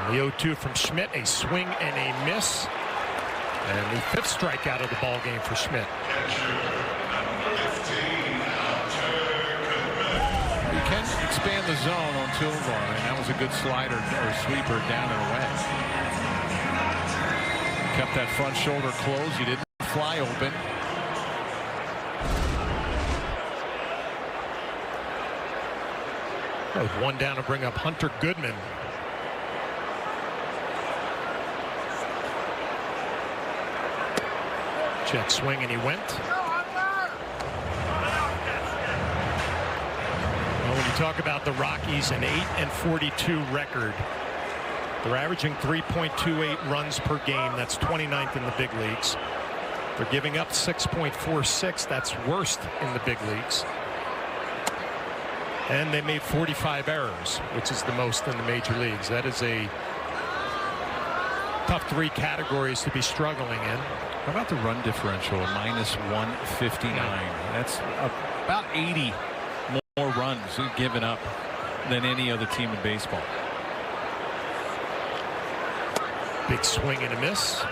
The 0-2 from Schmidt, a swing and a miss, and the 5th strikeout of the ball game for Schmidt. You can expand the zone on Tovar, and that was a good slider or sweeper down and away. Kept that front shoulder closed. You didn't fly open. With one down to bring up Hunter Goodman. Check swing and he went. Well, when you talk about the Rockies, an 8-42 record, they're averaging 3.28 runs per game. That's 29th in the big leagues. They're giving up 6.46. That's worst in the big leagues. And they made 45 errors, which is the most in the major leagues. That is a tough 3 categories to be struggling in. How about the run differential, -159? That's about 80 more runs given up than any other team in baseball. Big swing and a miss.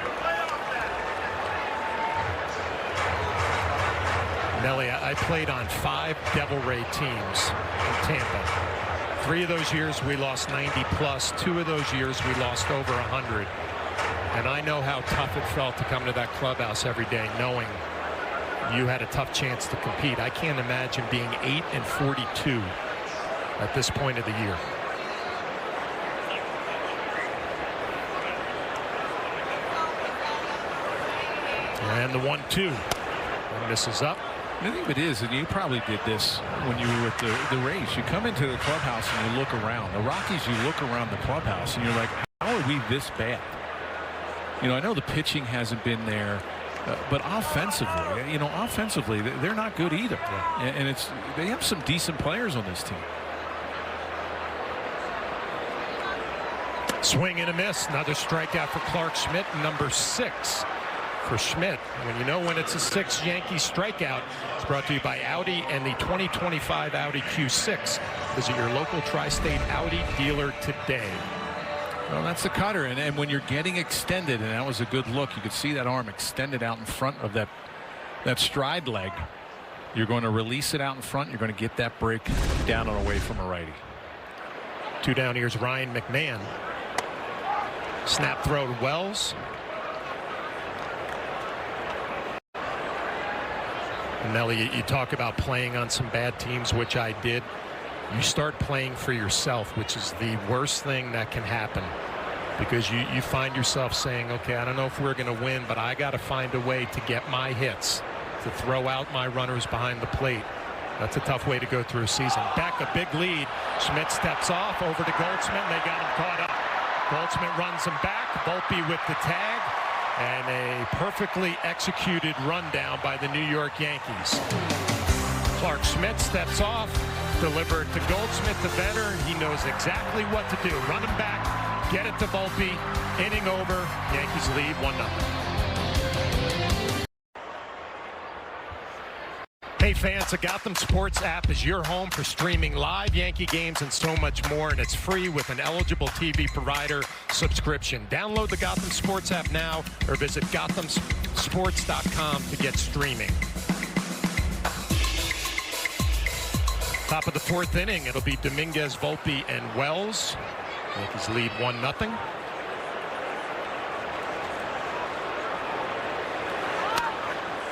Nelly, I played on 5 Devil Ray teams in Tampa. 3 of those years we lost 90+. 2 of those years we lost over 100. And I know how tough it felt to come to that clubhouse every day knowing you had a tough chance to compete. I can't imagine being 8-42 at this point of the year. And the 1-2. And misses up. I think it is, and you probably did this when you were with the Rays. You come into the clubhouse and you look around. The Rockies, you look around the clubhouse and you're like, how are we this bad? You know, I know the pitching hasn't been there, but offensively, they're not good either. And they have some decent players on this team. Swing and a miss. Another strikeout for Clark Schmidt, number 6 for Schmidt. When it's a 6th Yankees strikeout, it's brought to you by Audi and the 2025 Audi Q6. Visit your local tri-state Audi dealer today. Well, that's the cutter, and when you're getting extended, and that was a good look, you could see that arm extended out in front of that stride leg. You're going to release it out in front. You're going to get that break down and away from a righty. 2 down. Here's Ryan McMahon. Snap throw to Wells. And Nelly, you talk about playing on some bad teams, which I did. You start playing for yourself, which is the worst thing that can happen, because you find yourself saying, okay, I don't know if we're going to win, but I got to find a way to get my hits, to throw out my runners behind the plate. That's a tough way to go through a season. Back a big lead. Schmidt steps off over to Goldsmith, and they got him caught up. Goldsmith runs him back. Volpe with the tag, and a perfectly executed rundown by the New York Yankees. Clark Schmidt steps off, deliver it to Goldsmith, the veteran. He knows exactly what to do. Run him back, get it to Volpe, inning over. Yankees lead 1-0. Hey fans, the Gotham Sports app is your home for streaming live Yankee games and so much more, and it's free with an eligible TV provider subscription. Download the Gotham Sports app now or visit GothamSports.com to get streaming. Top of the fourth inning, it'll be Dominguez, Volpe, and Wells. Yankees lead 1-0.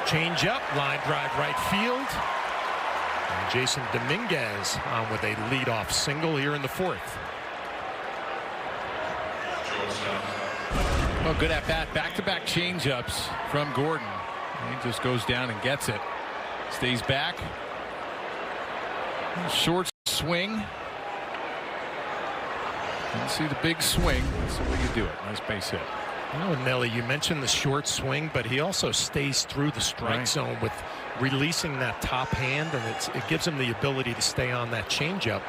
Change up, line drive right field. And Jason Dominguez on with a leadoff single here in the fourth. Oh, good at bat. Back-to-back change-ups from Gordon. He just goes down and gets it. Stays back. Short swing. Didn't see the big swing. That's the way you do it. Nice base hit. You know, Nelly, you mentioned the short swing, but he also stays through the strike zone with releasing that top hand, and it gives him the ability to stay on that changeup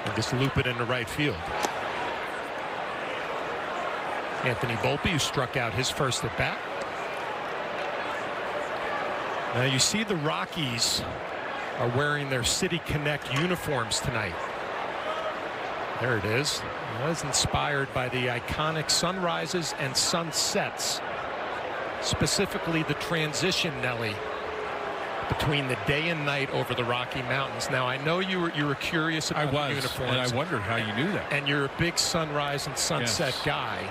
and just loop it into right field. Anthony Volpe, who struck out his first at bat. Now you see the Rockies are wearing their City Connect uniforms tonight. There it is. It was inspired by the iconic sunrises and sunsets, specifically the transition, Nelly, between the day and night over the Rocky Mountains. Now I know you were curious about the uniforms, and I wondered how you knew that. And you're a big sunrise and sunset guy,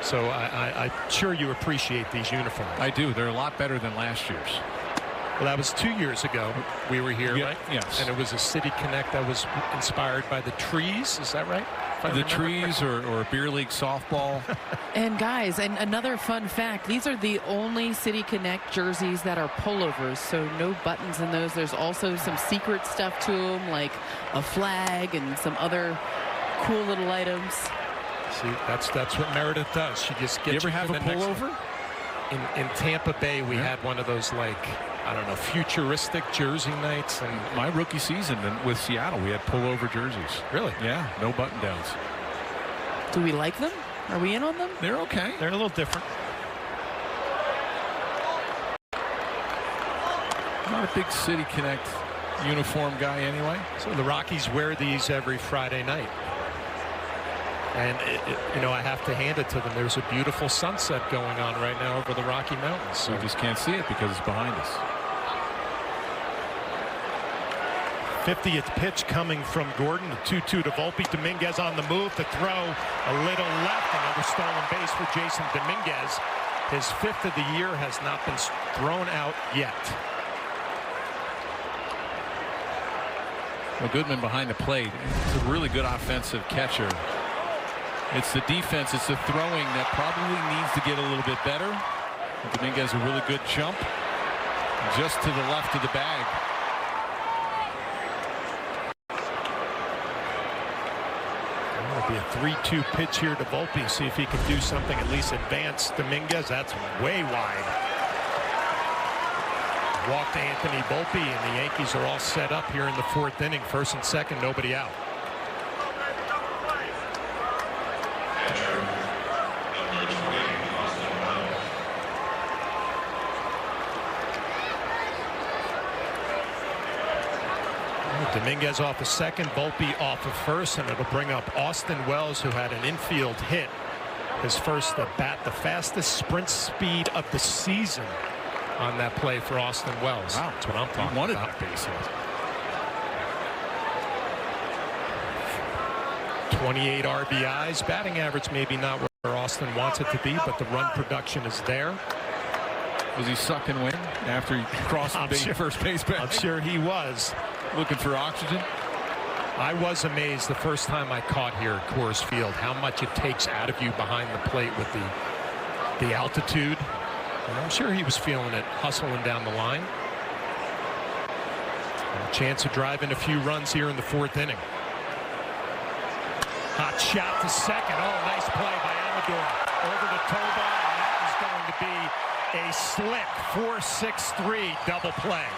so I'm sure you appreciate these uniforms. I do. They're a lot better than last year's. Well, that was 2 years ago. We were here, right? Yes. And it was a City Connect that was inspired by the trees. Is that right? The trees or beer league softball. And guys, and another fun fact, these are the only City Connect jerseys that are pullovers, so no buttons in those. There's also some secret stuff to them, like a flag and some other cool little items. See, that's what Meredith does. She just gets you ever have a pullover? In Tampa Bay, we had one of those, like, I don't know, futuristic jersey nights. And my rookie season with Seattle, we had pullover jerseys. Really? Yeah, no button downs. Do we like them? Are we in on them? They're okay. They're a little different. I'm not a big City Connect uniform guy anyway. So the Rockies wear these every Friday night. And, you know, I have to hand it to them. There's a beautiful sunset going on right now over the Rocky Mountains. So we just can't see it because it's behind us. 50th pitch coming from Gordon. The 2-2 to Volpe. Dominguez on the move. The throw a little left. Another stolen base for Jason Dominguez. His 5th of the year has not been thrown out yet. Well, Goodman behind the plate. It's a really good offensive catcher. It's the defense, it's the throwing that probably needs to get a little bit better. Dominguez a really good jump just to the left of the bag. It'll be a 3-2 pitch here to Volpe. See if he can do something, at least advance Dominguez. That's way wide. Walk to Anthony Volpe, and the Yankees are all set up here in the fourth inning. First and second, nobody out. Dominguez off a second, Volpe off a first, and it'll bring up Austin Wells, who had an infield hit. His first at bat, the fastest sprint speed of the season on that play for Austin Wells. Wow, that's what I'm talking about. That base hit. 28 RBIs, batting average maybe not where Austin wants it to be, but the run production is there. Was he sucking wind after he crossed the first base bag? I'm sure he was. Looking for oxygen? I was amazed the first time I caught here at Coors Field how much it takes out of you behind the plate with the altitude. And I'm sure he was feeling it, hustling down the line. And a chance of driving a few runs here in the fourth inning. Hot shot to second. Oh, nice play by Amador. Over to Toba, and that is going to be a slick 4-6-3 double play.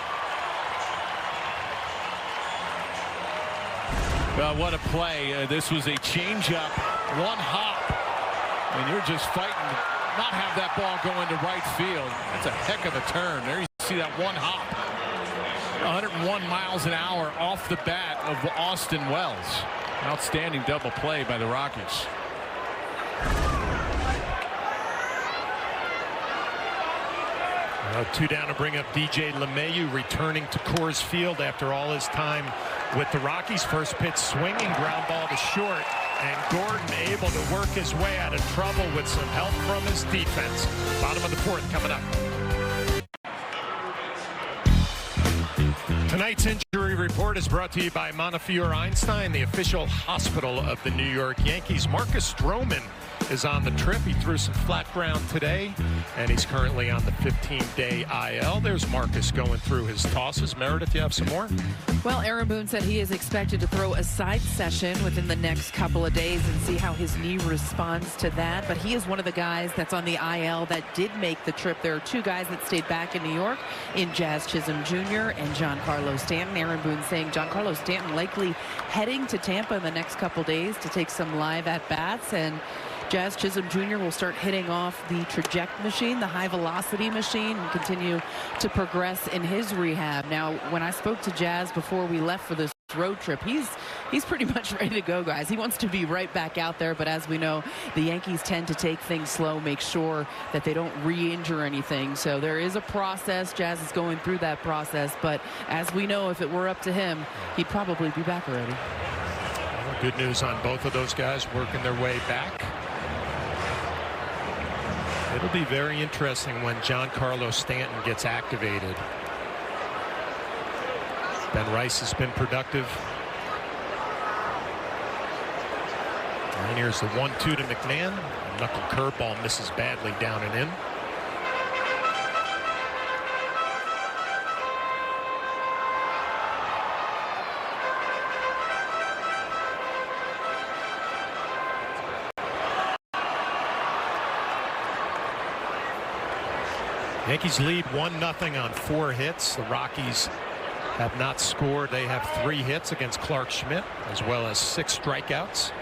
Well, what a play. This was a changeup, one hop, and you're just fighting to not have that ball go into right field. That's a heck of a turn. There you see that one hop. 101 miles an hour off the bat of Austin Wells. Outstanding double play by the Rockies. Two down to bring up DJ LeMahieu, returning to Coors Field after all his time with the Rockies. First pitch swinging, ground ball to short, and Gordon able to work his way out of trouble with some help from his defense. Bottom of the fourth coming up. Tonight's injury report is brought to you by Montefiore Einstein, the official hospital of the New York Yankees. Marcus Stroman is on the trip. He threw some flat ground today, and he's currently on the 15-day IL. There's Marcus going through his tosses. Meredith, you have some more? Well, Aaron Boone said he is expected to throw a side session within the next couple of days and see how his knee responds to that. But he is one of the guys that's on the IL that did make the trip. There are two guys that stayed back in New York, in Jazz Chisholm Jr. and Giancarlo Stanton. Aaron Boone saying Giancarlo Stanton likely heading to Tampa in the next couple days to take some live at-bats, and Jazz Chisholm Jr. will start hitting off the traject machine, the high velocity machine, and continue to progress in his rehab. Now, when I spoke to Jazz before we left for this road trip, he's pretty much ready to go, guys. He wants to be right back out there, but as we know, the Yankees tend to take things slow, make sure that they don't re-injure anything. So there is a process. Jazz is going through that process, but as we know, if it were up to him, he'd probably be back already. Well, good news on both of those guys working their way back. It'll be very interesting when Giancarlo Stanton gets activated. Ben Rice has been productive. And here's the 1-2 to McMahon. A knuckle curveball misses badly down and in. Yankees lead 1-0 on 4 hits. The Rockies have not scored. They have 3 hits against Clark Schmidt, as well as 6 strikeouts.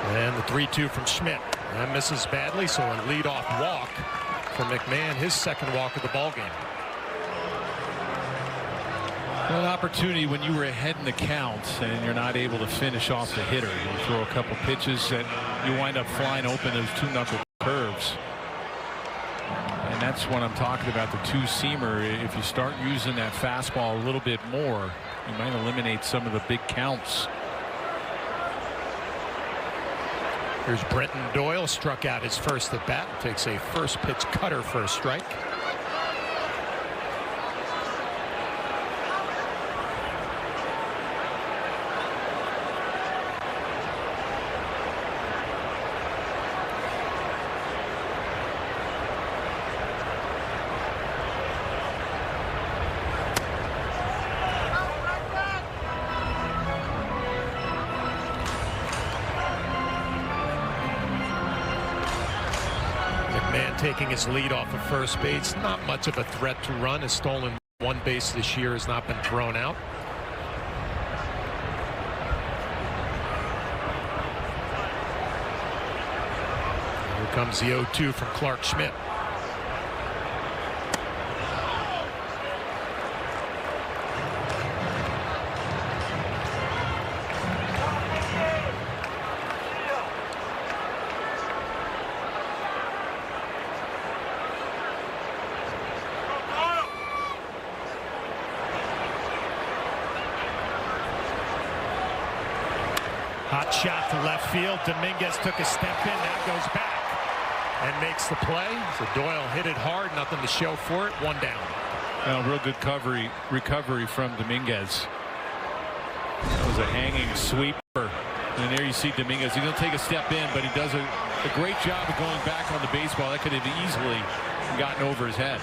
And the 3-2 from Schmidt. That misses badly, so a leadoff walk for McMahon, his second walk of the ballgame. Well, an opportunity when you were ahead in the count and you're not able to finish off the hitter. You throw a couple pitches that you wind up flying open those 2-knuckle curves. And that's what I'm talking about, the 2-seamer. If you start using that fastball a little bit more, you might eliminate some of the big counts. Here's Brenton Doyle, struck out his first at bat, takes a first pitch cutter for a strike. Taking his lead off of first base. Not much of a threat to run. Has stolen 1 base this year, has not been thrown out. Here comes the 0-2 from Clark Schmidt. Hot shot to left field. Dominguez took a step in. Now goes back and makes the play. So Doyle hit it hard. Nothing to show for it. 1 down. Well, real good recovery from Dominguez. That was a hanging sweeper. And there you see Dominguez. He's going to take a step in, but he does a great job of going back on the baseball. That could have easily gotten over his head.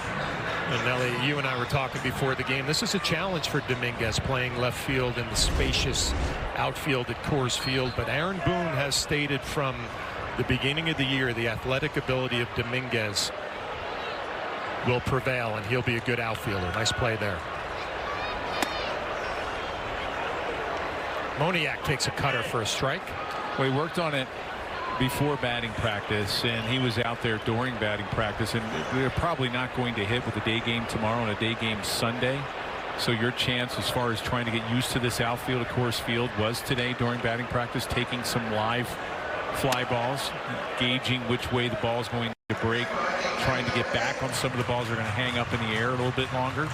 And Nelly, you and I were talking before the game. This is a challenge for Dominguez, playing left field in the spacious outfield at Coors Field. But Aaron Boone has stated from the beginning of the year the athletic ability of Dominguez will prevail, and he'll be a good outfielder. Nice play there. Moniak takes a cutter for a strike. Well, he worked on it before batting practice, and he was out there during batting practice, and they're probably not going to hit with a day game tomorrow and a day game Sunday. So your chance as far as trying to get used to this outfield at Coors Field was today during batting practice, taking some live fly balls, gauging which way the ball is going to break, trying to get back on some of the balls that are going to hang up in the air a little bit longer.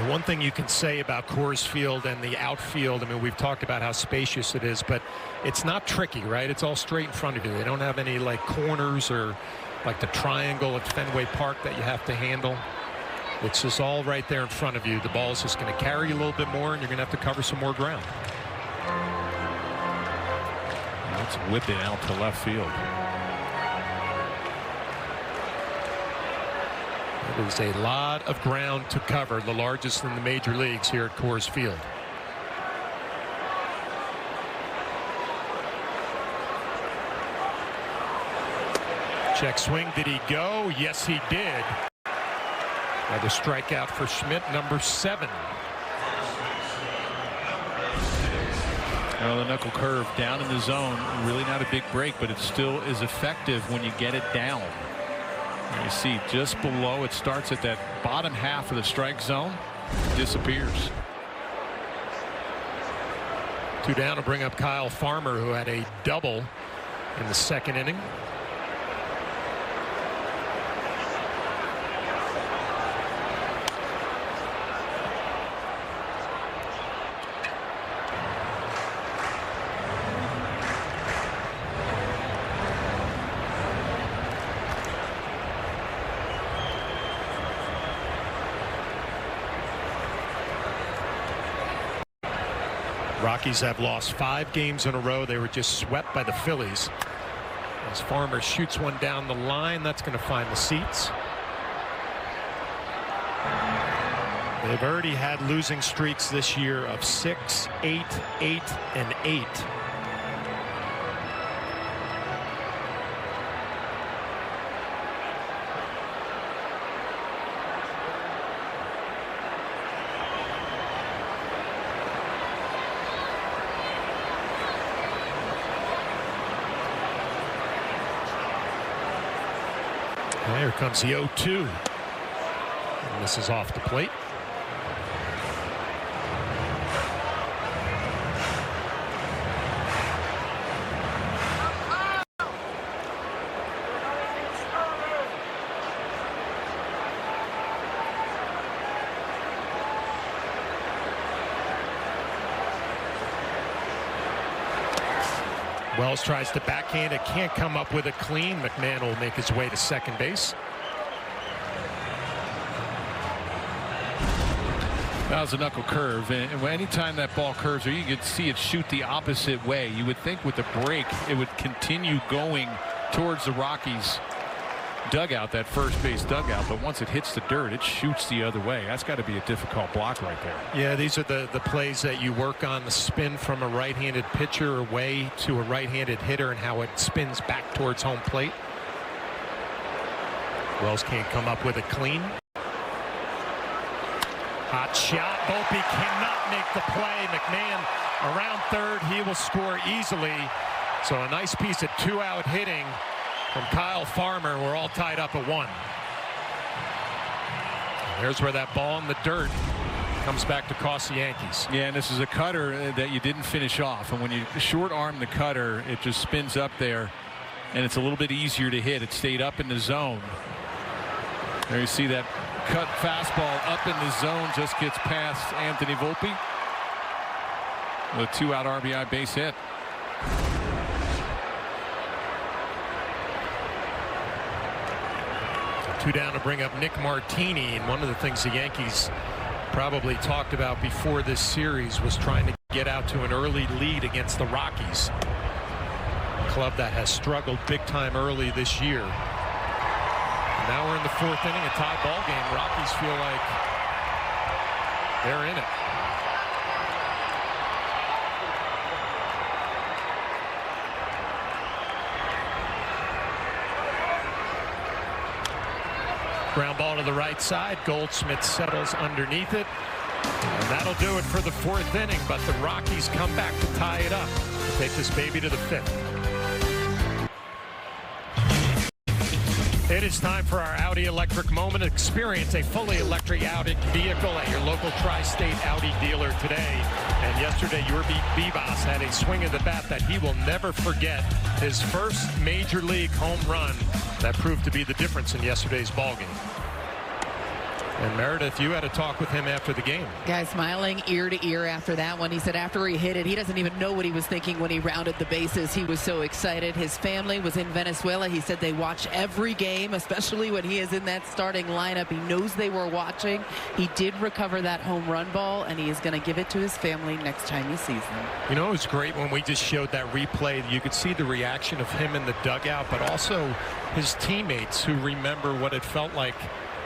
The one thing you can say about Coors Field and the outfield, I mean, we've talked about how spacious it is, but it's not tricky, right? It's all straight in front of you. They don't have any like corners or like the triangle at Fenway Park that you have to handle. It's just all right there in front of you. The ball is just going to carry you a little bit more, and you're going to have to cover some more ground. Let's whip it out to left field. It is a lot of ground to cover, the largest in the major leagues here at Coors Field. Check swing. Did he go? Yes, he did. Another strikeout for Schmidt, number 7. Well, the knuckle curve down in the zone, really not a big break, but it still is effective when you get it down. You see just below, it starts at that bottom half of the strike zone, disappears. 2 down to bring up Kyle Farmer, who had a double in the 2nd inning. Rockies have lost 5 games in a row. They were just swept by the Phillies. As Farmer shoots one down the line, that's going to find the seats. They've already had losing streaks this year of 6, 8, 8, and 8. Here comes the 0-2. And this is off the plate. Wells tries to backhand it, can't come up with a clean. McMahon will make his way to second base. That was a knuckle curve, and anytime that ball curves, or you could see it shoot the opposite way, you would think with the break it would continue going towards the Rockies dugout, that first base dugout, but once it hits the dirt, it shoots the other way. That's got to be a difficult block right there. Yeah, these are the plays that you work on, the spin from a right-handed pitcher away to a right-handed hitter and how it spins back towards home plate. Wells can't come up with a clean. Hot shot. Volpe cannot make the play. McMahon around third. He will score easily. So a nice piece of 2-out hitting from Kyle Farmer. We're all tied up at 1. There's where that ball in the dirt comes back to cost the Yankees. Yeah, and this is a cutter that you didn't finish off. And when you short arm the cutter, it just spins up there, and it's a little bit easier to hit. It stayed up in the zone. There you see that cut fastball up in the zone, just gets past Anthony Volpe with a 2-out RBI base hit. Two down to bring up Nick Martini, and one of the things the Yankees probably talked about before this series was trying to get out to an early lead against the Rockies, a club that has struggled big time early this year. And now we're in the 4th inning, a tie ball game. Rockies feel like they're in it. Ground ball to the right side. Goldschmidt settles underneath it. And that'll do it for the 4th inning, but the Rockies come back to tie it up to take this baby to the 5th. It is time for our Audi Electric Moment. Experience a fully electric Audi vehicle at your local tri-state Audi dealer today. And yesterday, your Bebas had a swing of the bat that he will never forget. His first major league home run that proved to be the difference in yesterday's ballgame. And Meredith, you had a talk with him after the game. Guy smiling ear to ear after that one. He said after he hit it, he doesn't even know what he was thinking when he rounded the bases. He was so excited. His family was in Venezuela. He said they watch every game, especially when he is in that starting lineup. He knows they were watching. He did recover that home run ball, and he is going to give it to his family next time he sees them. You know, it was great when we just showed that replay. You could see the reaction of him in the dugout, but also his teammates who remember what it felt like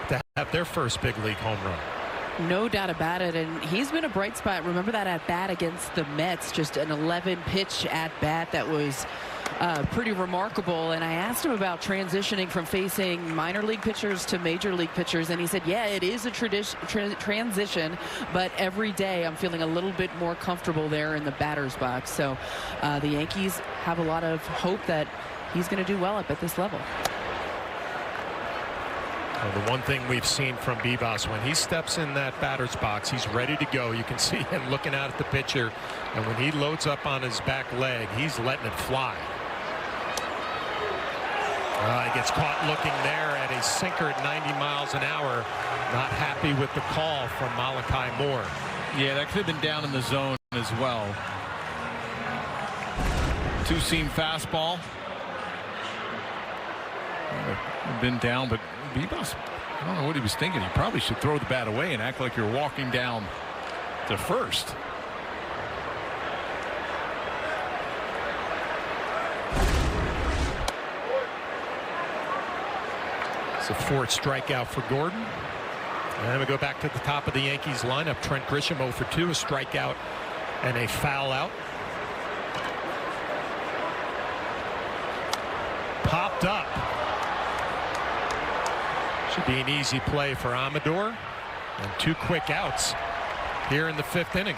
to have their first big league home run. No doubt about it, and he's been a bright spot. Remember that at bat against the Mets, just an 11-pitch at bat that was pretty remarkable. And I asked him about transitioning from facing minor league pitchers to major league pitchers, and he said, yeah, it is a transition, but every day I'm feeling a little bit more comfortable there in the batter's box. So the Yankees have a lot of hope that he's going to do well up at this level. Well, the one thing we've seen from Bebas, when he steps in that batter's box, he's ready to go. You can see him looking out at the pitcher, and when he loads up on his back leg, he's letting it fly. He gets caught looking there at a sinker at 90 miles an hour. Not happy with the call from Malachi Moore. Yeah, that could have been down in the zone as well. Two-seam fastball. Been down, but Bebas, I don't know what he was thinking. He probably should throw the bat away and act like you're walking down to first. It's a 4th strikeout for Gordon. And we go back to the top of the Yankees lineup. Trent Grisham 0 for 2, a strikeout and a foul out. Popped up. Should be an easy play for Amador, and 2 quick outs here in the 5th inning.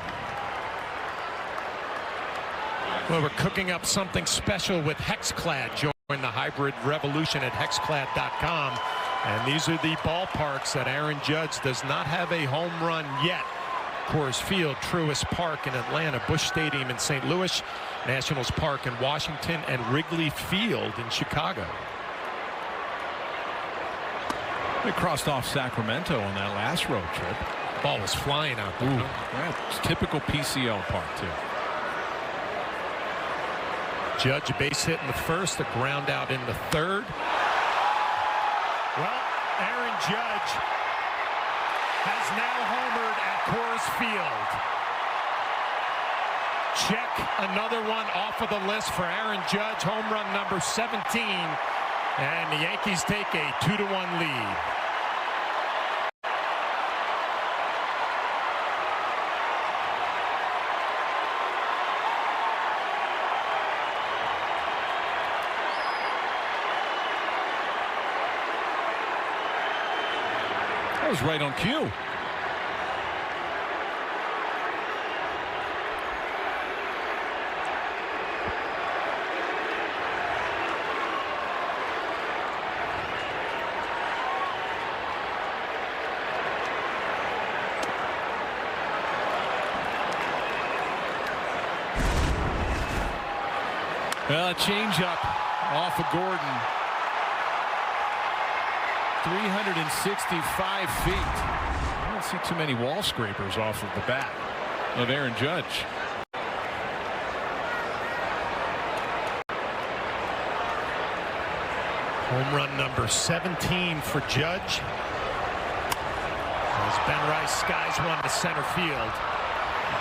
Well, we're cooking up something special with Hexclad. Join the hybrid revolution at hexclad.com. And these are the ballparks that Aaron Judge does not have a home run yet. Coors Field, Truist Park in Atlanta, Busch Stadium in St. Louis, Nationals Park in Washington, and Wrigley Field in Chicago. They crossed off Sacramento on that last road trip. Ball was flying out there. Yeah, it's typical PCL park, too. Judge a base hit in the 1st, a ground out in the 3rd. Well, Aaron Judge has now homered at Coors Field. Check another one off of the list for Aaron Judge, home run number 17. And the Yankees take a 2-1 lead. That was right on cue. Well, a changeup off of Gordon. 365 feet. I don't see too many wall scrapers off of the bat of Aaron Judge. Home run number 17 for Judge. As Ben Rice skies one to center field.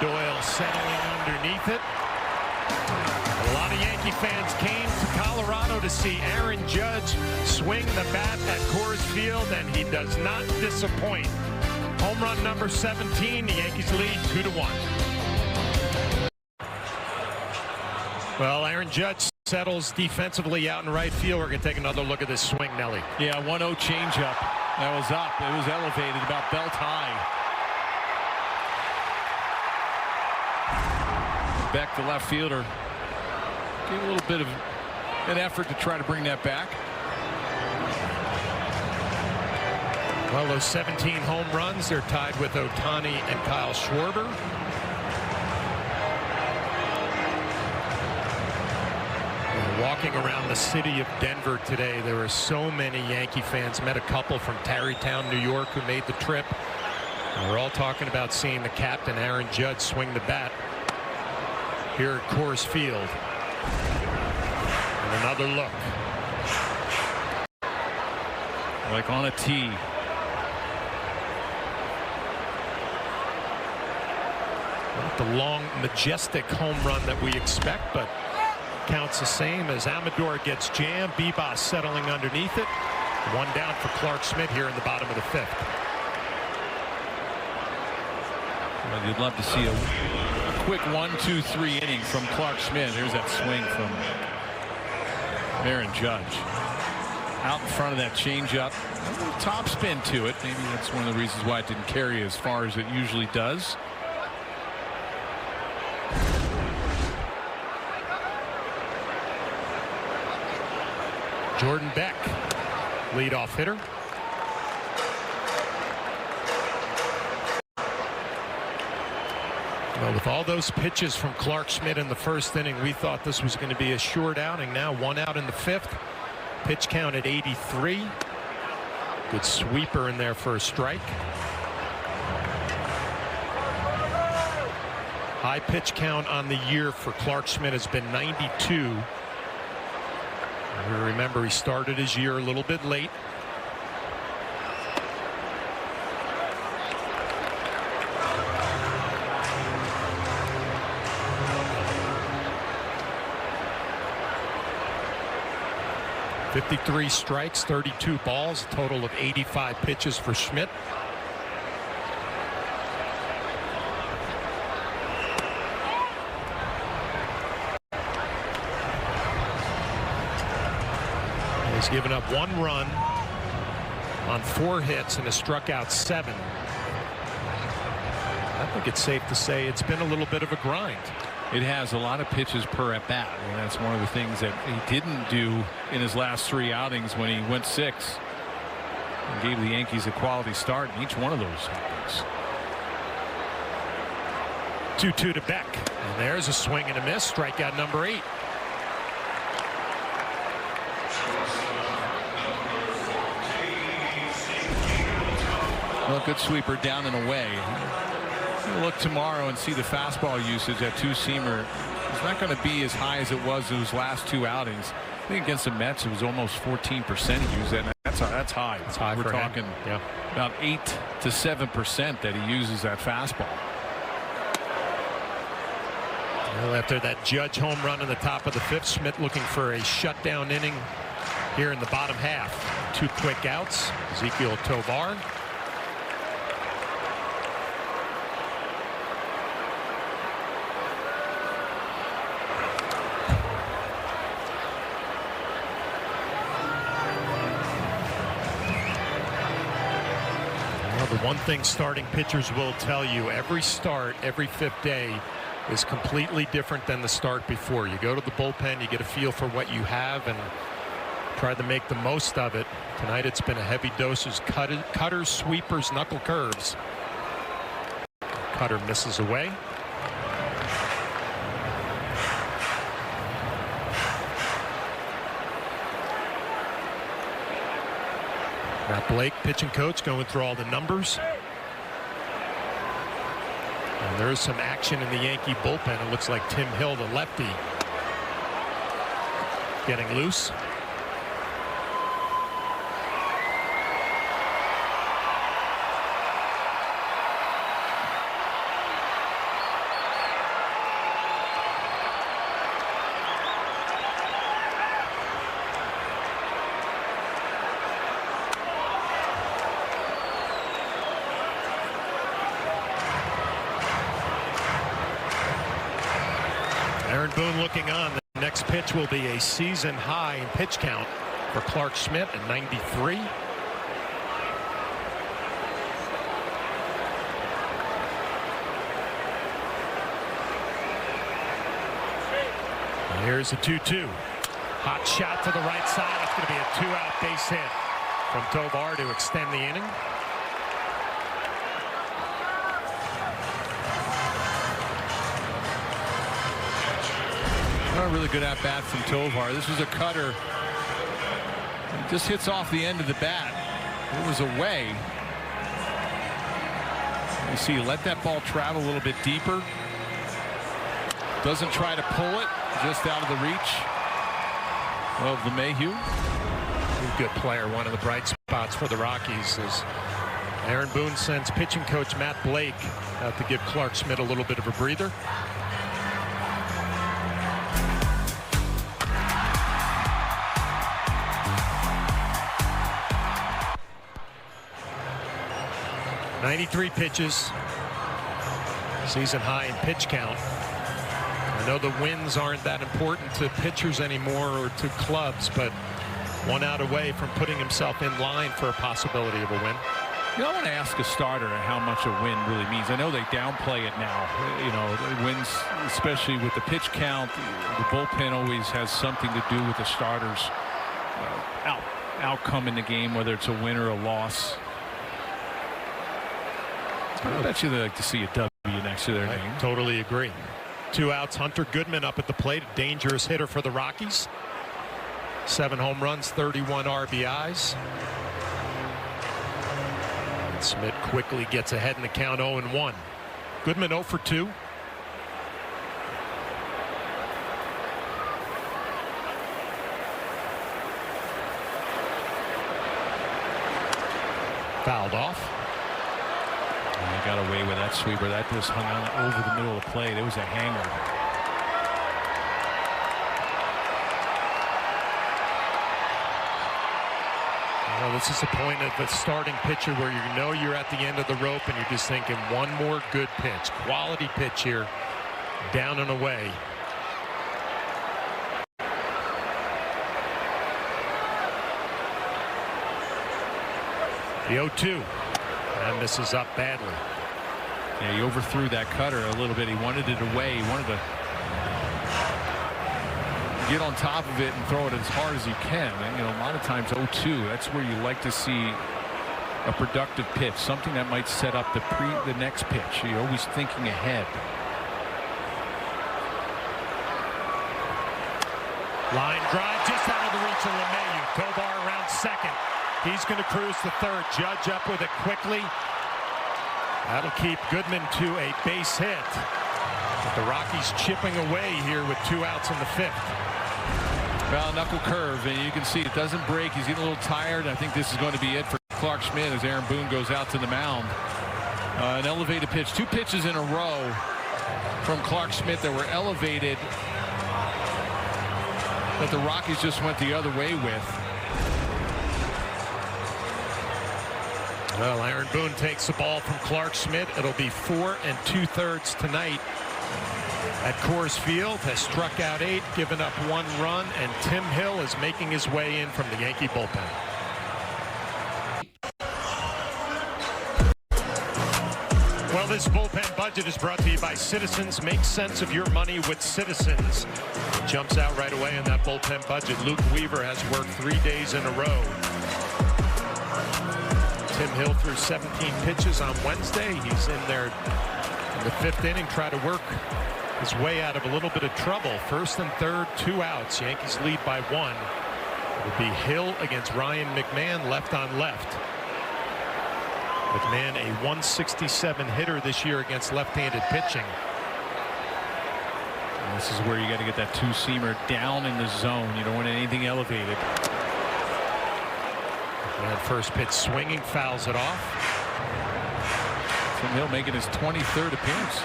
Doyle settling underneath it. A lot of Yankee fans came to Colorado to see Aaron Judge swing the bat at Coors Field, and he does not disappoint. Home run number 17, the Yankees lead 2-1. Well, Aaron Judge settles defensively out in right field. We're going to take another look at this swing, Nelly. Yeah, 1-0 changeup. That was up. It was elevated about belt high. Beck, the left fielder, gave a little bit of an effort to try to bring that back. Well, those 17 home runs, they're tied with Ohtani and Kyle Schwarber. Walking around the city of Denver today, there were so many Yankee fans. Met a couple from Tarrytown, New York, who made the trip. And we're all talking about seeing the captain, Aaron Judge, swing the bat here at Coors Field. And another look. Like on a tee. Not the long, majestic home run that we expect, but counts the same as Amador gets jammed. Bebas settling underneath it. One down for Clark Schmidt here in the bottom of the 5th. Well, you'd love to see a quick 1-2-3 inning from Clark Schmidt. Here's that swing from Aaron Judge. Out in front of that changeup. A little top spin to it. Maybe that's one of the reasons why it didn't carry as far as it usually does. Jordan Beck, leadoff hitter. Well, with all those pitches from Clark Schmidt in the first inning, we thought this was going to be a short outing. Now 1 out in the 5th. Pitch count at 83. Good sweeper in there for a strike. High pitch count on the year for Clark Schmidt has been 92. Remember, he started his year a little bit late. .53 strikes, 32 balls, a total of 85 pitches for Schmidt. He's given up 1 run on 4 hits and has struck out 7. I think it's safe to say it's been a little bit of a grind. It has a lot of pitches per at bat, and that's one of the things that he didn't do in his last 3 outings when he went 6 and gave the Yankees a quality start in each one of those outings. 2-2 to Beck, and there's a swing and a miss. Strikeout number 8. Well, good sweeper down and away. We'll look tomorrow and see the fastball usage. That 2-seamer is not going to be as high as it was in those last 2 outings. I think against the Mets it was almost 14% he used that. That's high. It's high. We're talking about 8 to 7% that he uses that fastball. Well, after that Judge home run in the top of the 5th, Schmidt looking for a shutdown inning here in the bottom half. 2 quick outs. Ezekiel Tovar. The one thing starting pitchers will tell you, every start, every 5th day is completely different than the start before. You go to the bullpen, you get a feel for what you have and try to make the most of it. Tonight it's been a heavy dosage, cutters, sweepers, knuckle curves. Cutter misses away. Matt Blake, pitching coach, going through all the numbers. And there is some action in the Yankee bullpen. It looks like Tim Hill, the lefty, getting loose. Aaron Boone looking on. The next pitch will be a season high in pitch count for Clark Schmidt at 93. Here's a 2-2. Hot shot to the right side. It's going to be a 2-out base hit from Tovar to extend the inning. A really good at bat from Tovar. This was a cutter. It just hits off the end of the bat. It was away. You see, let that ball travel a little bit deeper. Doesn't try to pull it, just out of the reach of LeMahieu. Good player. One of the bright spots for the Rockies is Aaron Boone sends pitching coach Matt Blake out to give Clark Schmidt a little bit of a breather. .93 pitches, season high in pitch count. I know the wins aren't that important to pitchers anymore or to clubs, but one out away from putting himself in line for a possibility of a win. You know, I want to ask a starter how much a win really means. I know they downplay it now. You know, wins, especially with the pitch count, the bullpen always has something to do with the starters' outcome in the game, whether it's a win or a loss. I bet you they like to see a W next to their name. Totally agree. 2 outs. Hunter Goodman up at the plate, a dangerous hitter for the Rockies. 7 home runs, 31 RBIs. And Schmidt quickly gets ahead in the count, 0-1. Goodman 0 for 2. Fouled off. He got away with that sweeper. That just hung on over the middle of the plate. It was a hanger. Well, this is the point of a starting pitcher where you know you're at the end of the rope and you're just thinking one more good pitch. Quality pitch here. Down and away. The 0-2. And this is up badly. Yeah, he overthrew that cutter a little bit. He wanted it away. He wanted to get on top of it and throw it as hard as he can. And, you know, a lot of times 0-2, that's where you like to see a productive pitch, something that might set up the next pitch. You're always thinking ahead. Line drive just out of the reach of LeMahieu. Tovar around second. He's going to cruise to third. Judge up with it quickly. That'll keep Goodman to a base hit. But the Rockies chipping away here with 2 outs in the 5th. Well, knuckle curve, and you can see it doesn't break. He's getting a little tired. I think this is going to be it for Clark Schmidt as Aaron Boone goes out to the mound. An elevated pitch. 2 pitches in a row from Clark Schmidt that were elevated that the Rockies just went the other way with. Well, Aaron Boone takes the ball from Clark Schmidt. It'll be 4 2/3 tonight at Coors Field. Has struck out 8, given up 1 run, and Tim Hill is making his way in from the Yankee bullpen. Well, this bullpen budget is brought to you by Citizens. Make sense of your money with Citizens. Jumps out right away in that bullpen budget. Luke Weaver has worked 3 days in a row. Tim Hill threw 17 pitches on Wednesday. He's in there in the 5th inning, try to work his way out of a little bit of trouble. 1st and 3rd, 2 outs. Yankees lead by 1. It'll be Hill against Ryan McMahon, left on left. McMahon, a 167 hitter this year against left-handed pitching. And this is where you got to get that 2-seamer down in the zone. You don't want anything elevated. And first pitch swinging, fouls it off. Tim Hill making his 23rd appearance.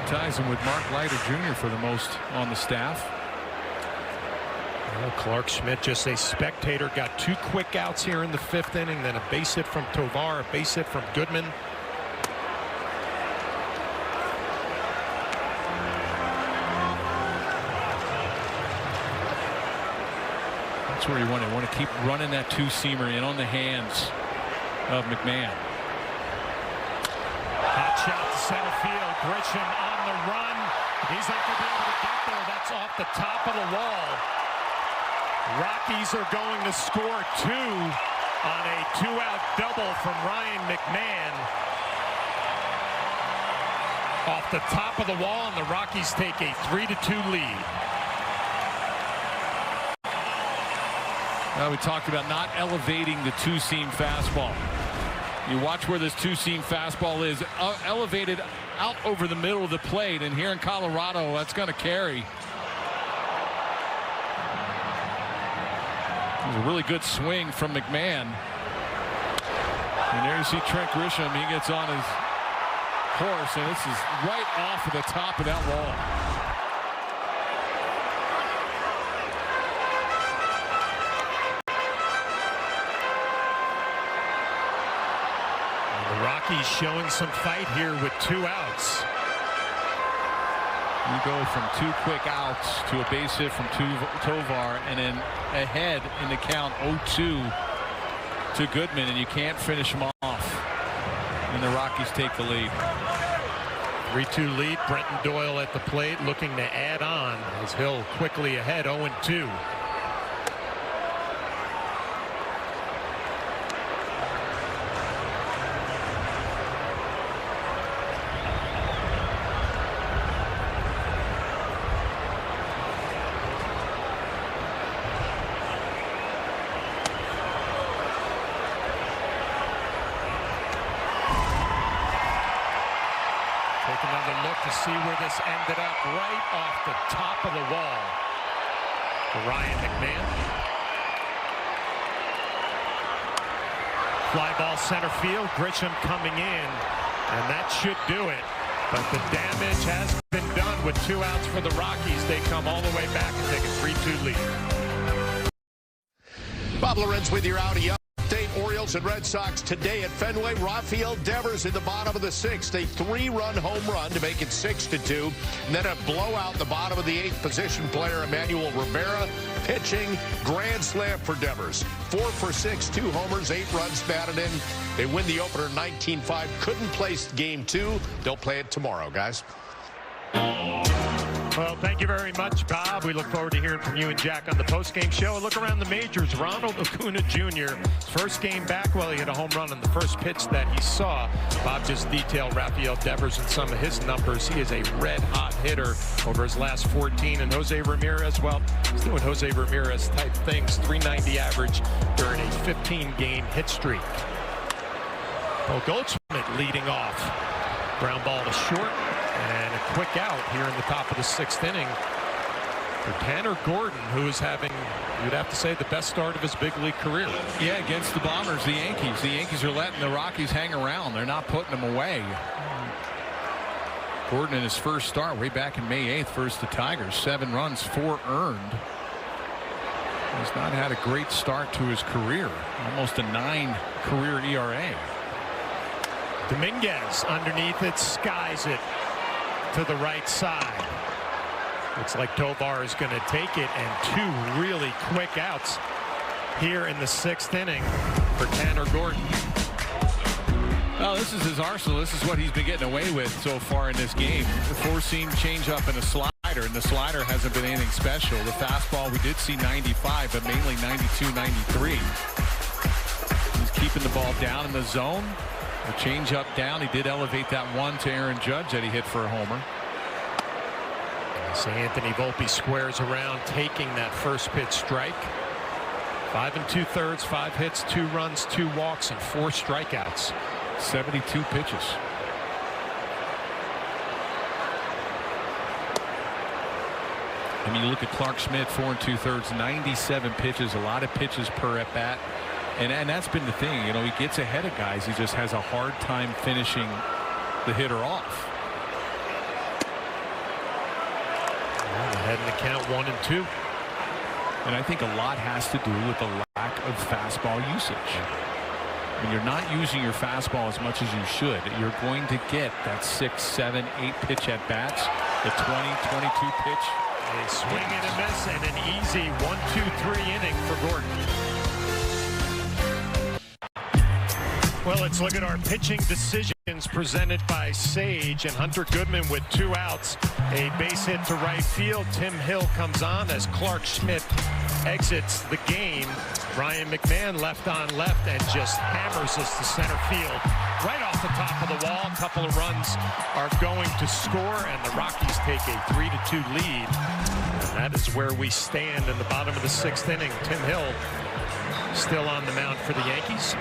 Ties him with Mark Leiter Jr. for the most on the staff. Well, Clark Schmidt, just a spectator, got 2 quick outs here in the 5th inning, then a base hit from Tovar, a base hit from Goodman. That's where you want to keep running that 2-seamer in on the hands of McMahon. Hot shot to center field. Grisham on the run. He's not going to be able to get there. That's off the top of the wall. Rockies are going to score 2 on a 2-out double from Ryan McMahon. Off the top of the wall, and the Rockies take a 3-2 lead. Well, we talked about not elevating the two-seam fastball. You watch where this two-seam fastball is, elevated out over the middle of the plate, and here in Colorado, that's going to carry. It was a really good swing from McMahon. And there you see Trent Grisham. He gets on his horse, and this is right off of the top of that wall. The Rockies showing some fight here with 2 outs. You go from 2 quick outs to a base hit from Tovar, and then ahead in the count 0-2 to Goodman, and you can't finish him off. And the Rockies take the lead. 3-2 lead. Brenton Doyle at the plate looking to add on as Hill quickly ahead 0-2. Take another look to see where this ended up, right off the top of the wall for Ryan McMahon. Fly ball center field. Grisham coming in, and that should do it. But the damage has been done with 2 outs for the Rockies. They come all the way back and take a 3-2 lead. Bob Lorenz with your Audi update. Orioles and Red Sox today at Fenway. Rafael Devers in the bottom of the 6th. A 3-run home run to make it 6-2. And then a blowout in the bottom of the 8th. Position player Emmanuel Rivera pitching. Grand slam for Devers. 4 for 6, 2 homers, 8 runs batted in. They win the opener 19-5. Couldn't place game 2. They'll play it tomorrow, guys. Well, thank you very much, Bob. We look forward to hearing from you and Jack on the postgame show. A look around the majors. Ronald Acuna Jr. first game back. Well, he hit a home run on the first pitch that he saw. Bob just detailed Rafael Devers and some of his numbers. He is a red-hot hitter over his last 14. And Jose Ramirez, well, he's doing Jose Ramirez type things. 390 average during a 15-game hit streak. Well, Goldschmidt leading off. Ground ball to short. And a quick out here in the top of the 6th inning for Tanner Gordon, who is having, you'd have to say, the best start of his big league career. Yeah, against the Bombers, the Yankees. The Yankees are letting the Rockies hang around. They're not putting them away. Gordon in his first start way back in May 8th versus the Tigers. 7 runs, 4 earned. He's not had a great start to his career. Almost a 9 career ERA. Dominguez underneath it, skies it to the right side. Looks like Tovar is going to take it, and 2 really quick outs here in the 6th inning for Tanner Gordon. Well, this is his arsenal. This is what he's been getting away with so far in this game. The 4-seam changeup and a slider, and the slider hasn't been anything special. The fastball, we did see 95, but mainly 92, 93. He's keeping the ball down in the zone. The changeup down. He did elevate that one to Aaron Judge that he hit for a homer. So Anthony Volpe squares around, taking that first pitch strike. 5 2/3, 5 hits, 2 runs, 2 walks, and 4 strikeouts. 72 pitches. I mean, you look at Clark Schmidt, 4 2/3, 97 pitches, a lot of pitches per at bat. And that's been the thing, you know, he gets ahead of guys. He just has a hard time finishing the hitter off. Ahead in the count 1-2. And I think a lot has to do with the lack of fastball usage. When you're not using your fastball as much as you should, you're going to get that 6, 7, 8 pitch at bats, the 20, 22 pitch. A swing and a miss, and an easy 1-2-3 inning for Gordon. Well, let's look at our pitching decisions presented by Sage, and Hunter Goodman with 2 outs, a base hit to right field. Tim Hill comes on as Clark Schmidt exits the game. Ryan McMahon left on left and just hammers us to center field. Right off the top of the wall, a couple of runs are going to score, and the Rockies take a 3-2 lead. And that is where we stand in the bottom of the 6th inning. Tim Hill still on the mound for the Yankees.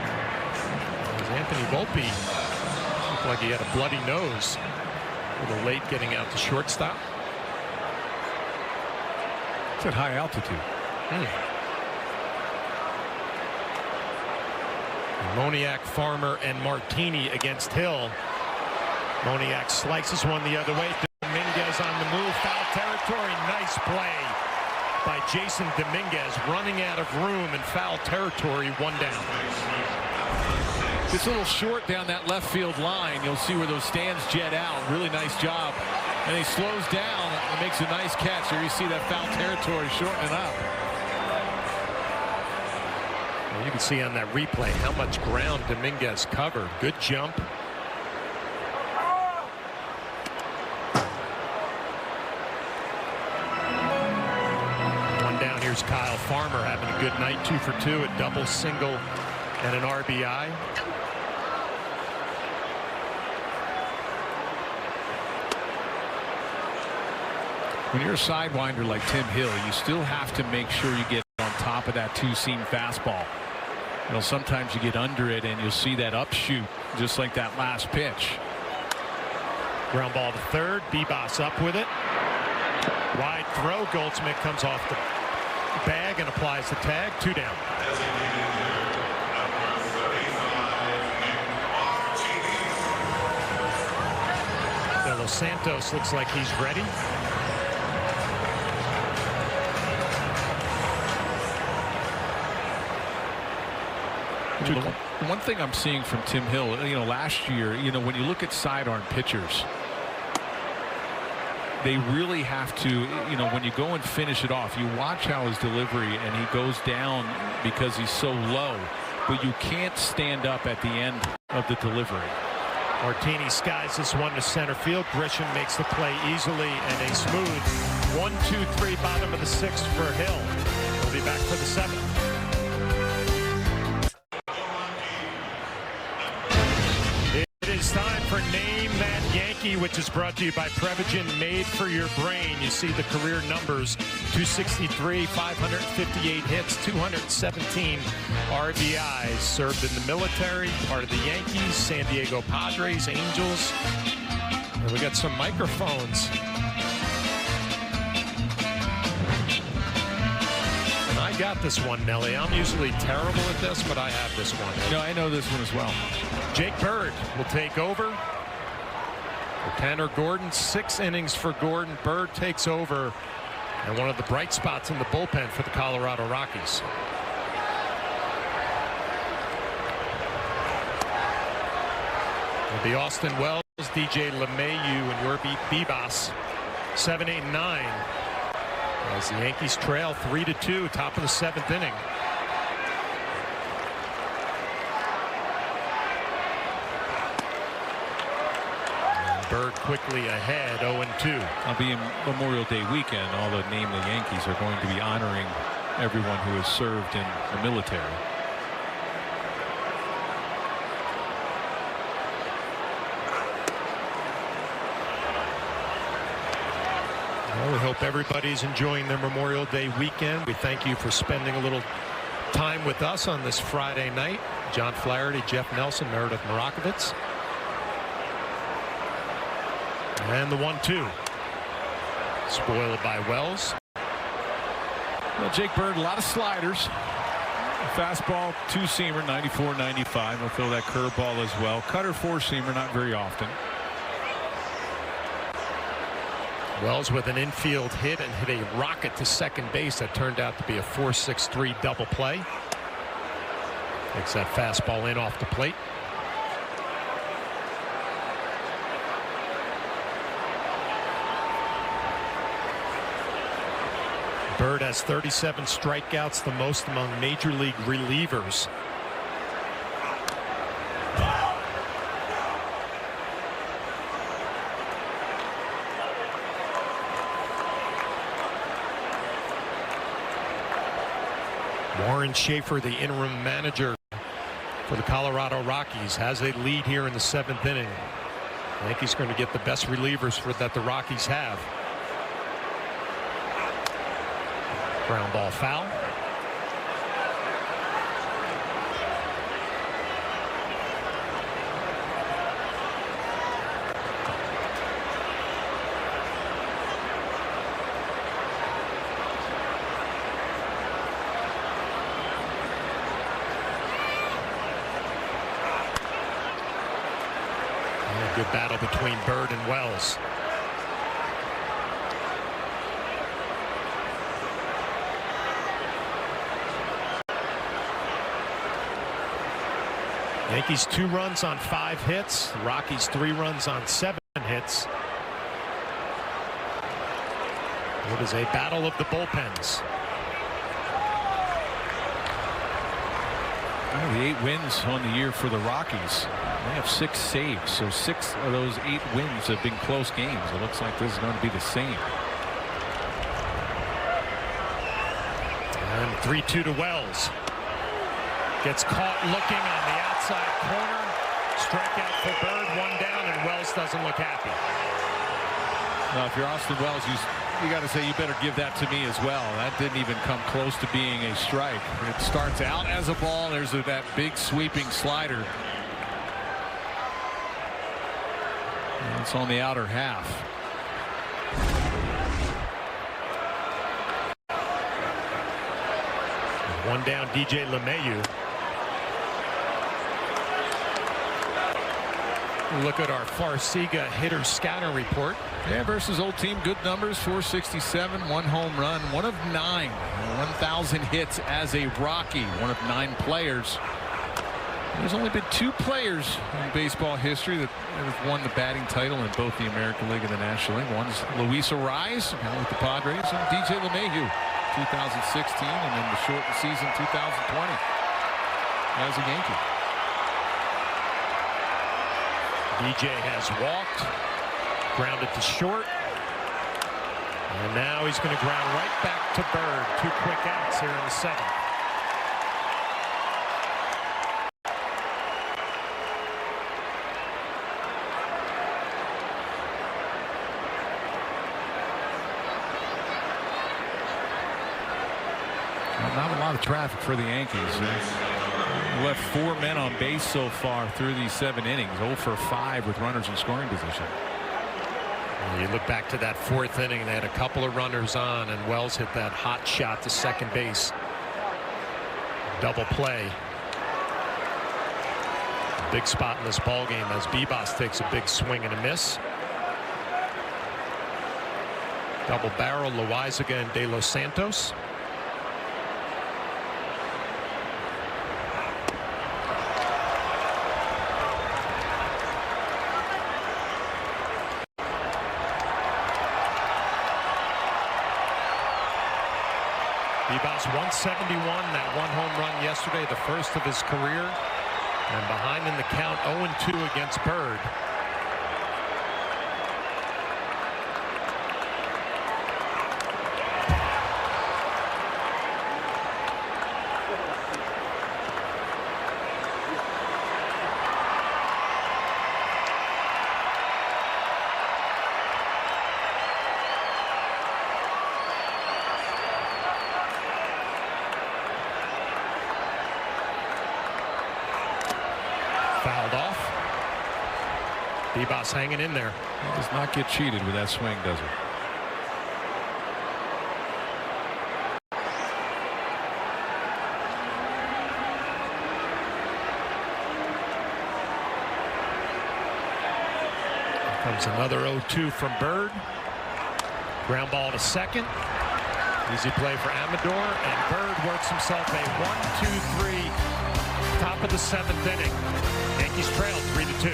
Anthony Volpe looked like he had a bloody nose. A little late getting out to shortstop. It's at high altitude. Moniak, Farmer, and Martini against Hill. Moniak slices one the other way. Dominguez on the move. Foul territory. Nice play by Jason Dominguez, running out of room in foul territory. 1 down. It's a little short down that left field line. You'll see where those stands jet out. Really nice job. And he slows down and makes a nice catch. There you see that foul territory shortening up. Well, you can see on that replay how much ground Dominguez covered. Good jump. One down. Here's Kyle Farmer having a good night. 2 for 2, a double, single, and an RBI. When you're a sidewinder like Tim Hill, you still have to make sure you get on top of that 2-seam fastball. You know, sometimes you get under it and you'll see that upshoot, just like that last pitch. Ground ball to third. Bebas up with it. Wide throw. Goldschmidt comes off the bag and applies the tag. 2 down. Los Santos looks like he's ready. The one thing I'm seeing from Tim Hill, last year, when you look at sidearm pitchers, they really have to, when you go and finish it off, you watch how his delivery, and he goes down because he's so low, but you can't stand up at the end of the delivery. Martini skies this one to center field. Grisham makes the play easily, and a smooth 1-2-3 bottom of the 6th for Hill. We'll be back for the 7th. It is time for Name That Yankee, which is brought to you by Prevagen, made for your brain. You see the career numbers: 263, 558 hits, 217 RBIs. Served in the military, part of the Yankees, San Diego Padres, Angels. And we got some microphones. And I got this one, Nelly. I'm usually terrible at this, but I have this one. No, I know this one as well. Jake Bird will take over for Tanner Gordon. 6 innings for Gordon. Bird takes over, and one of the bright spots in the bullpen for the Colorado Rockies. It'll be Austin Wells, DJ LeMahieu, and Yerby Bebas. 7, 8, and 9. As the Yankees trail 3-2, top of the 7th inning. Bird quickly ahead, 0-2. I'll be in Memorial Day weekend. All the Name the Yankees are going to be honoring everyone who has served in the military. Well, we hope everybody's enjoying their Memorial Day weekend. We thank you for spending a little time with us on this Friday night. John Flaherty, Jeff Nelson, Meredith Marakovitz. And the 1-2. Spoiled by Wells. Well, Jake Bird, a lot of sliders. Fastball, 2-seamer, 94-95. He'll throw that curveball as well. Cutter, 4-seamer, not very often. Wells with an infield hit and hit a rocket to second base that turned out to be a 4-6-3 double play. Takes that fastball in off the plate. Bird has 37 strikeouts, the most among major league relievers. Warren Schaefer, the interim manager for the Colorado Rockies, has a lead here in the 7th inning. Yankees going to get the best relievers that the Rockies have. Ground ball foul. Good battle between Bird and Wells. Yankees 2 runs on 5 hits. The Rockies 3 runs on 7 hits. It is a battle of the bullpens. Well, the 8 wins on the year for the Rockies. They have 6 saves, so 6 of those 8 wins have been close games. It looks like this is going to be the same. And 3-2 to Wells. Gets caught looking on the outside corner. Strikeout for Bird, 1 down, and Wells doesn't look happy. Now, if you're Austin Wells, you got to say you better give that to me as well. That didn't even come close to being a strike. It starts out as a ball. There's that big sweeping slider. And it's on the outer half. One down, DJ LeMahieu. Look at our Farsiga hitter scatter report. Yeah, versus old team, good numbers, 467, 1 home run, 1 of 9, 1,000 hits as a Rocky, 1 of 9 players. There's only been 2 players in baseball history that have won the batting title in both the American League and the National League. One's Luis Arraez with the Padres, and DJ LeMahieu, 2016, and then the shortened season 2020 as a Yankee. DJ has walked, grounded to short, and now he's going to ground right back to Bird. 2 quick outs here in the 7th. Not a lot of traffic for the Yankees. Left 4 men on base so far through these 7 innings. 0 for 5 with runners in scoring position. You look back to that 4th inning, they had a couple of runners on, and Wells hit that hot shot to second base. Double play. Big spot in this ball game as Bibas takes a big swing and a miss. Double barrel, Loaizaga and De Los Santos. Bibas 171, that 1 home run yesterday, the first of his career, and behind in the count 0-2 against Bird. Fouled off. Bibas hanging in there. He does not get cheated with that swing, does he? Here comes another 0-2 from Bird. Ground ball to second. Easy play for Amador, and Bird works himself a 1-2-3. Top of the 7th inning. Yankees trail 3-2.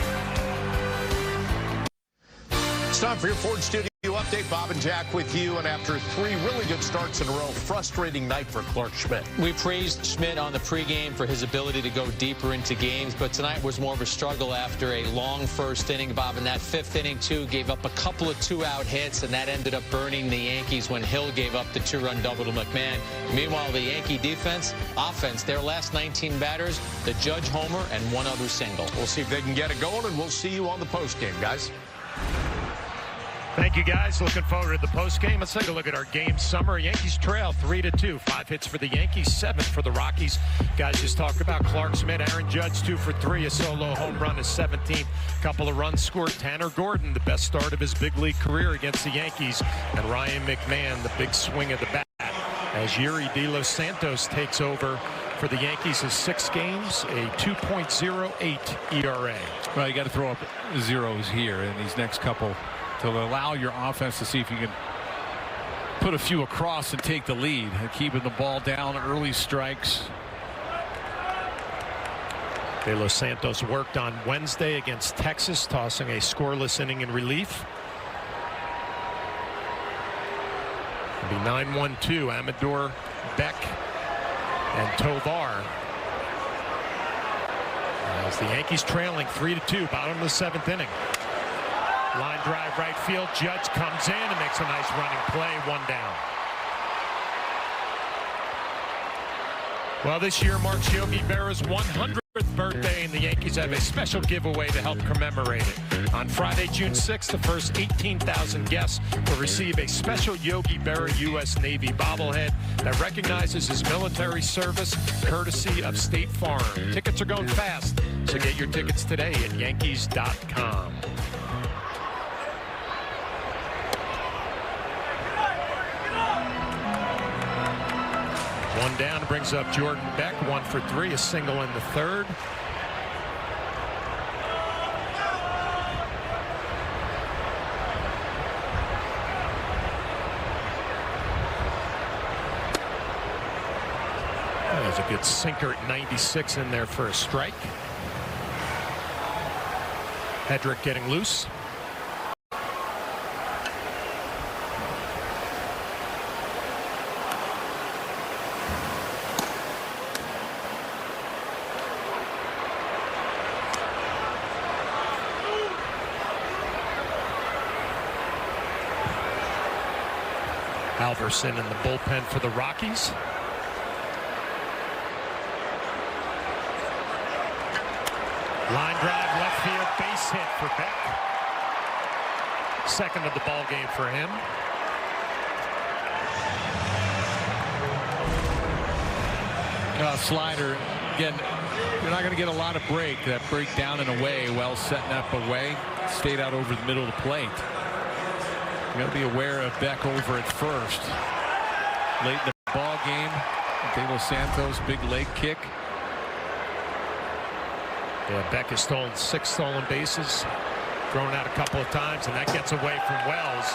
It's time for your Ford Studio Update. update. Bob and Jack with you. And after 3 really good starts in a row, frustrating night for Clark Schmidt. We praised Schmidt on the pregame for his ability to go deeper into games, but tonight was more of a struggle after a long first inning. Bob, in that 5th inning, too, gave up a couple of 2-out hits, and that ended up burning the Yankees when Hill gave up the 2-run double to McMahon. Meanwhile, the Yankee offense, their last 19 batters, the Judge homer and 1 other single. We'll see if they can get it going, and we'll see you on the postgame, guys. Thank you, guys. Looking forward to the postgame. Let's take a look at our game summary. Yankees trail 3-2. 5 hits for the Yankees, 7 for the Rockies. Guys just talked about Clark Schmidt. Aaron Judge 2 for 3. A solo home run, his 17th. Couple of runs scored. Tanner Gordon, the best start of his big league career against the Yankees. And Ryan McMahon, the big swing of the bat. As Yuri De Los Santos takes over for the Yankees, his 6 games, a 2.08 ERA. Well, you got to throw up zeros here in these next couple to allow your offense to see if you can put a few across and take the lead. Keeping the ball down, early strikes. De Los Santos worked on Wednesday against Texas, tossing a scoreless inning in relief. It'll be 9-1-2. Amador, Beck, and Tovar. As the Yankees trailing 3-2, bottom of the 7th inning. Line drive right field. Judge comes in and makes a nice running play. 1 down. Well, this year marks Yogi Berra's 100th birthday, and the Yankees have a special giveaway to help commemorate it. On Friday, June 6th, the first 18,000 guests will receive a special Yogi Berra U.S. Navy bobblehead that recognizes his military service, courtesy of State Farm. Tickets are going fast, so get your tickets today at Yankees.com. One down brings up Jordan Beck, 1 for 3, a single in the 3rd. There's a good sinker at 96 in there for a strike. Hedrick getting loose. Alverson in the bullpen for the Rockies. Line drive, left field, base hit for Beck. 2nd of the ball game for him. Slider, again, you're not going to get a lot of break. That break down and away, well setting up away, stayed out over the middle of the plate. You got to be aware of Beck over at first. Late in the ball game, De Los Santos, big leg kick. Yeah, Beck has stolen 6 stolen bases, thrown out a couple of times, and that gets away from Wells.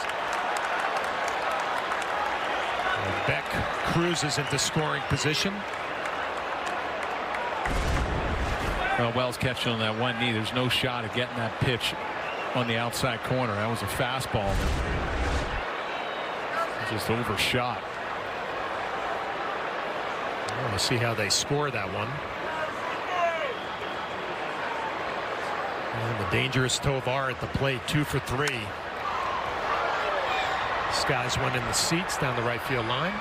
And Beck cruises into scoring position. Well, Wells catching on that one knee. There's no shot of getting that pitch on the outside corner. That was a fastball that just overshot. We'll see how they score that one. And the dangerous Tovar at the plate, 2 for 3. Skies one in the seats down the right field line.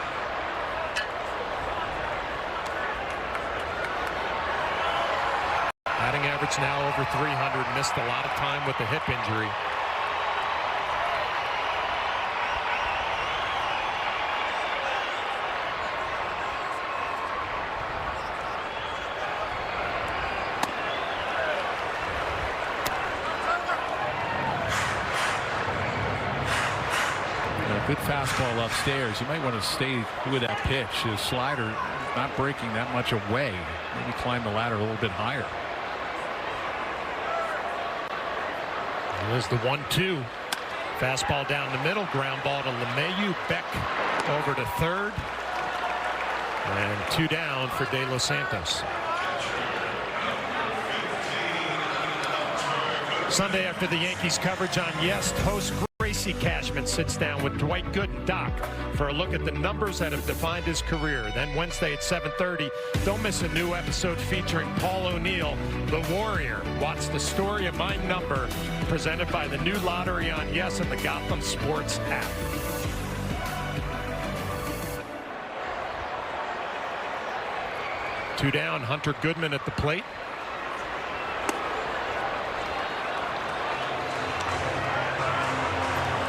Batting average now over 300. Missed a lot of time with the hip injury. Good fastball upstairs. You might want to stay with that pitch. His slider not breaking that much away. Maybe climb the ladder a little bit higher. There's the 1-2. Fastball down the middle. Ground ball to LeMahieu. Beck over to 3rd. And 2 down for De Los Santos. Sunday after the Yankees coverage on Yes, host Grace Casey Cashman sits down with Dwight Gooden and Doc for a look at the numbers that have defined his career. Then Wednesday at 7:30, don't miss a new episode featuring Paul O'Neill, the Warrior. Watch the story of my number, presented by the new lottery on Yes and the Gotham Sports app. Two down, Hunter Goodman at the plate.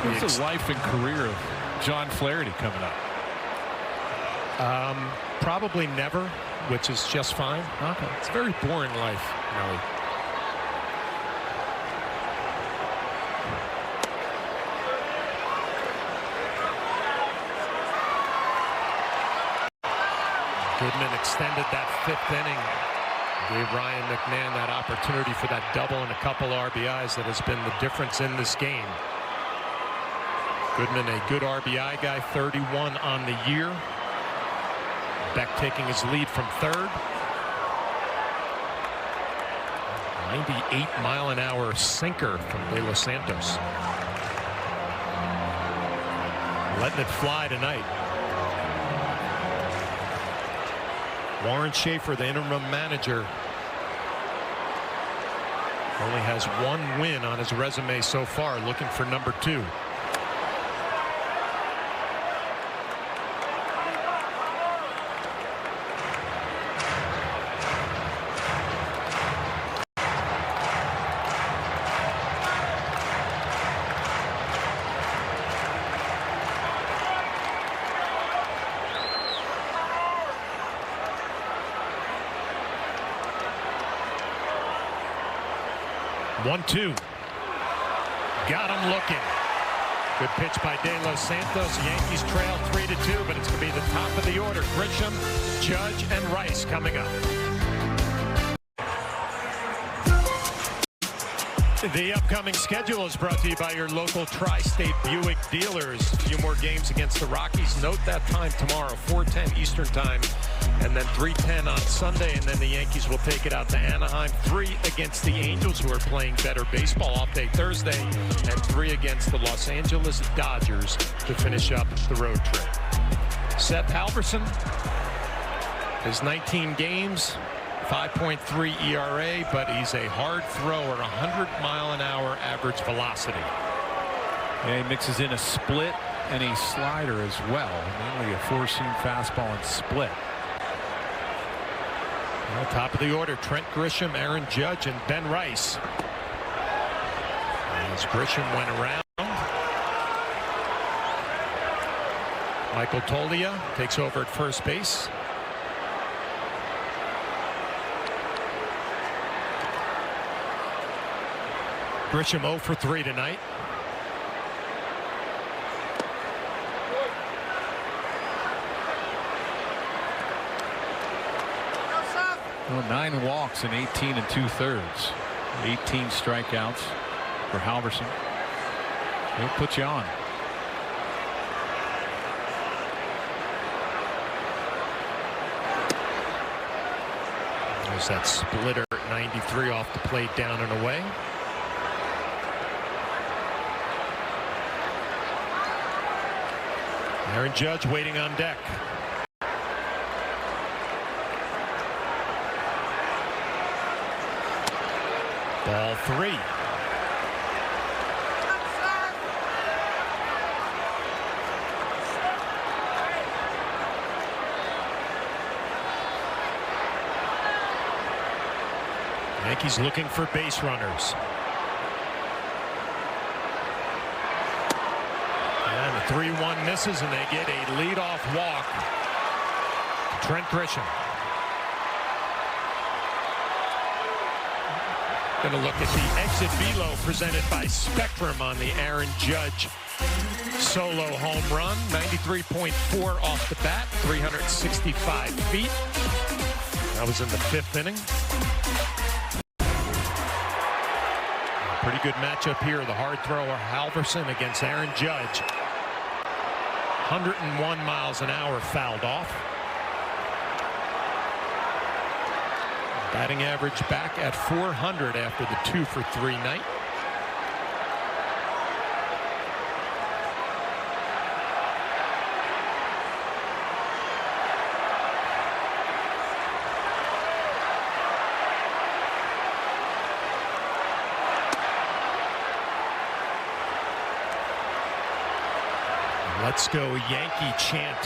What's the life and career of John Flaherty coming up? Probably never, which is just fine. Okay. It's a very boring life, Nelly. Goodman extended that 5th inning. Gave Ryan McMahon that opportunity for that double and a couple RBIs that has been the difference in this game. Goodman, a good RBI guy, 31 on the year. Beck taking his lead from third. 98-mile-an-hour sinker from De Los Santos. Letting it fly tonight. Warren Schaefer, the interim manager, only has 1 win on his resume so far, looking for number 2. One-two. Got him looking. Good pitch by De Los Santos. Yankees trail 3-2, but it's going to be the top of the order. Grisham, Judge, and Rice coming up. The upcoming schedule is brought to you by your local Tri-State Buick dealers. A few more games against the Rockies. Note that time tomorrow, 4:10 Eastern time, and then 3:10 on Sunday, and then the Yankees will take it out to Anaheim. 3 against the Angels, who are playing better baseball off day Thursday, and 3 against the Los Angeles Dodgers to finish up the road trip. Seth Halverson, his 19 games, 5.3 ERA, but he's a hard thrower, 100-mile-an-hour average velocity. Yeah, he mixes in a split and a slider as well. Mainly a 4-seam fastball and split. Well, top of the order, Trent Grisham, Aaron Judge, and Ben Rice. As Grisham went around, Michael Toglia takes over at first base. Grisham 0 for 3 tonight. Well, 9 walks in 18 2/3. 18 strikeouts for Halverson. He'll put you on. There's that splitter at 93 off the plate, down and away. Aaron Judge waiting on deck. Ball 3. Yankees looking for base runners. And the 3-1 misses, and they get a leadoff walk. Trent Grisham. Going to look at the exit velo presented by Spectrum on the Aaron Judge solo home run. 93.4 off the bat, 365 feet. That was in the 5th inning. Pretty good matchup here. The hard thrower Halverson against Aaron Judge. 101 miles an hour fouled off. Batting average back at 400 after the 2 for 3 night. Let's go Yankee chant.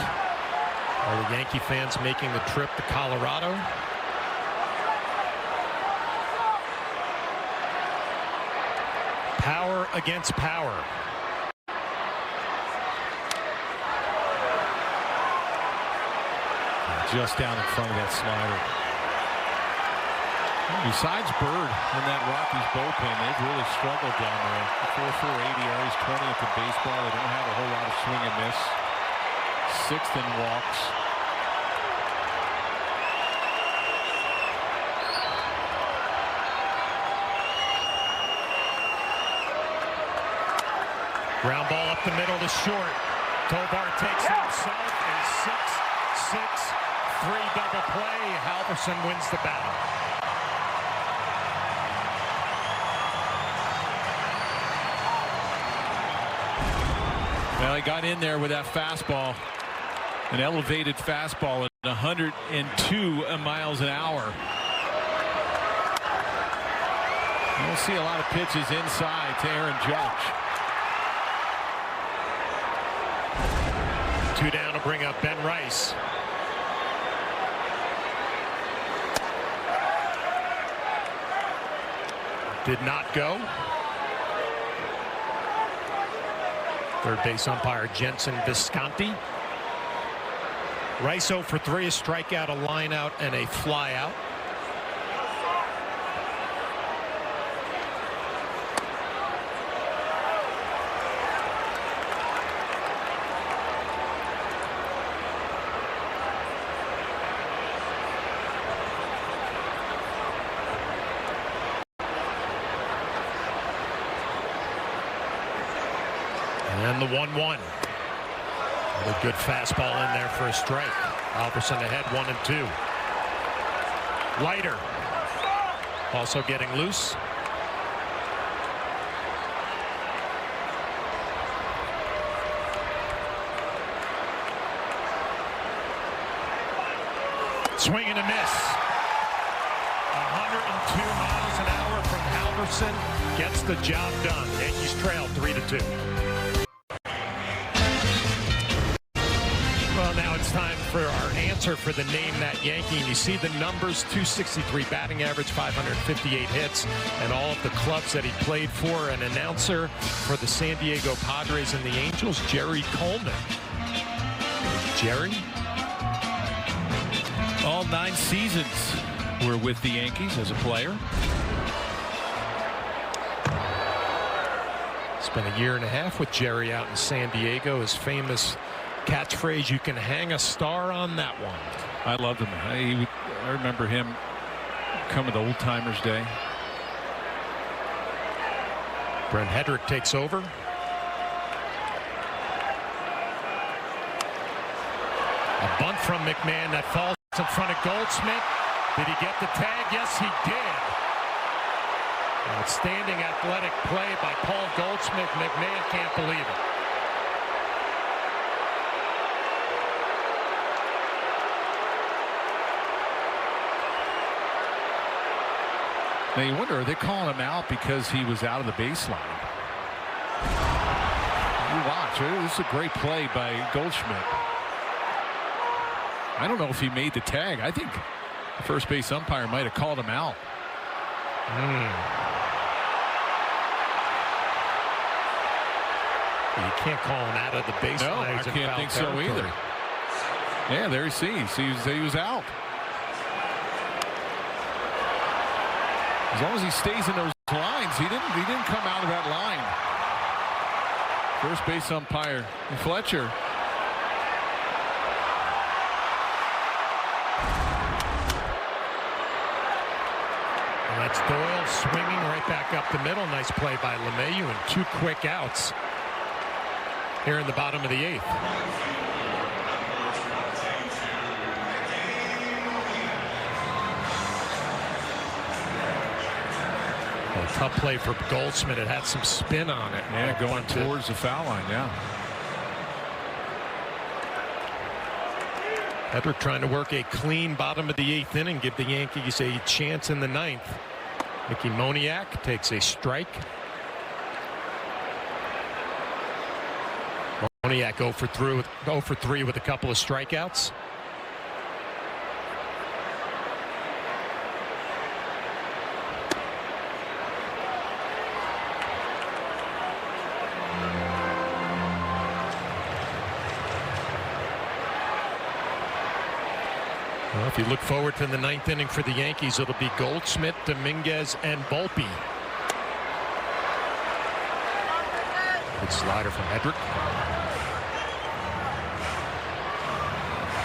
All the Yankee fans making the trip to Colorado. Power against power. Just down in front of that slider. Besides Bird and that Rockies bullpen, they've really struggled down there. 4.4 ADRs, 20th in baseball. They don't have a whole lot of swing and miss. 6th in walks. Ground ball up the middle to short. Tovar takes it himself. A 6-6-3 double play. Halverson wins the battle. Well, he got in there with that fastball, an elevated fastball at 102 miles an hour. You don't see a lot of pitches inside to Aaron Judge. 2 down to bring up Ben Rice. Did not go. Third base umpire Jensen Visconti. Rice 0 for 3, a strikeout, a line out, and a fly out. And the 1-1. A good fastball in there for a strike. Halverson ahead 1-2. Leiter also getting loose. Swing and a miss. 102 miles an hour from Halverson gets the job done. Yankees trail 3-2. Well, now it's time for our answer for the Name That Yankee. And you see the numbers: 263 batting average, 558 hits, and all of the clubs that he played for. An announcer for the San Diego Padres and the Angels, Jerry Coleman. Jerry? All 9 seasons were with the Yankees as a player. Spent a year and a half with Jerry out in San Diego. His famous catchphrase, "You can hang a star on that one." I loved him. I remember him coming to Old Timers Day. Brent Hedrick takes over. A bunt from McMahon that falls in front of Goldschmidt. Did he get the tag? Yes, he did. Outstanding athletic play by Paul Goldschmidt. McMahon can't believe it. Now you wonder, are they calling him out because he was out of the baseline? You watch. This is a great play by Goldschmidt. I don't know if he made the tag. I think the first base umpire might have called him out. You can't call him out of the baseline. No, I can't think so either. Yeah, there he sees. He was out. As long as he stays in those lines, he didn't come out of that line. First base umpire Fletcher. And that's Doyle swinging right back up the middle. Nice play by LeMahieu, and 2 quick outs here in the bottom of the 8th. Tough play for Goldschmidt. It had some spin on it. Yeah, going towards the foul line. Yeah. Hedrick trying to work a clean bottom of the 8th inning, give the Yankees a chance in the 9th. Mickey Moniak takes a strike. Moniak 0 for 3 with a couple of strikeouts. Well, if you look forward to the 9th inning for the Yankees, it'll be Goldschmidt, Dominguez, and Volpe. Good slider from Hedrick.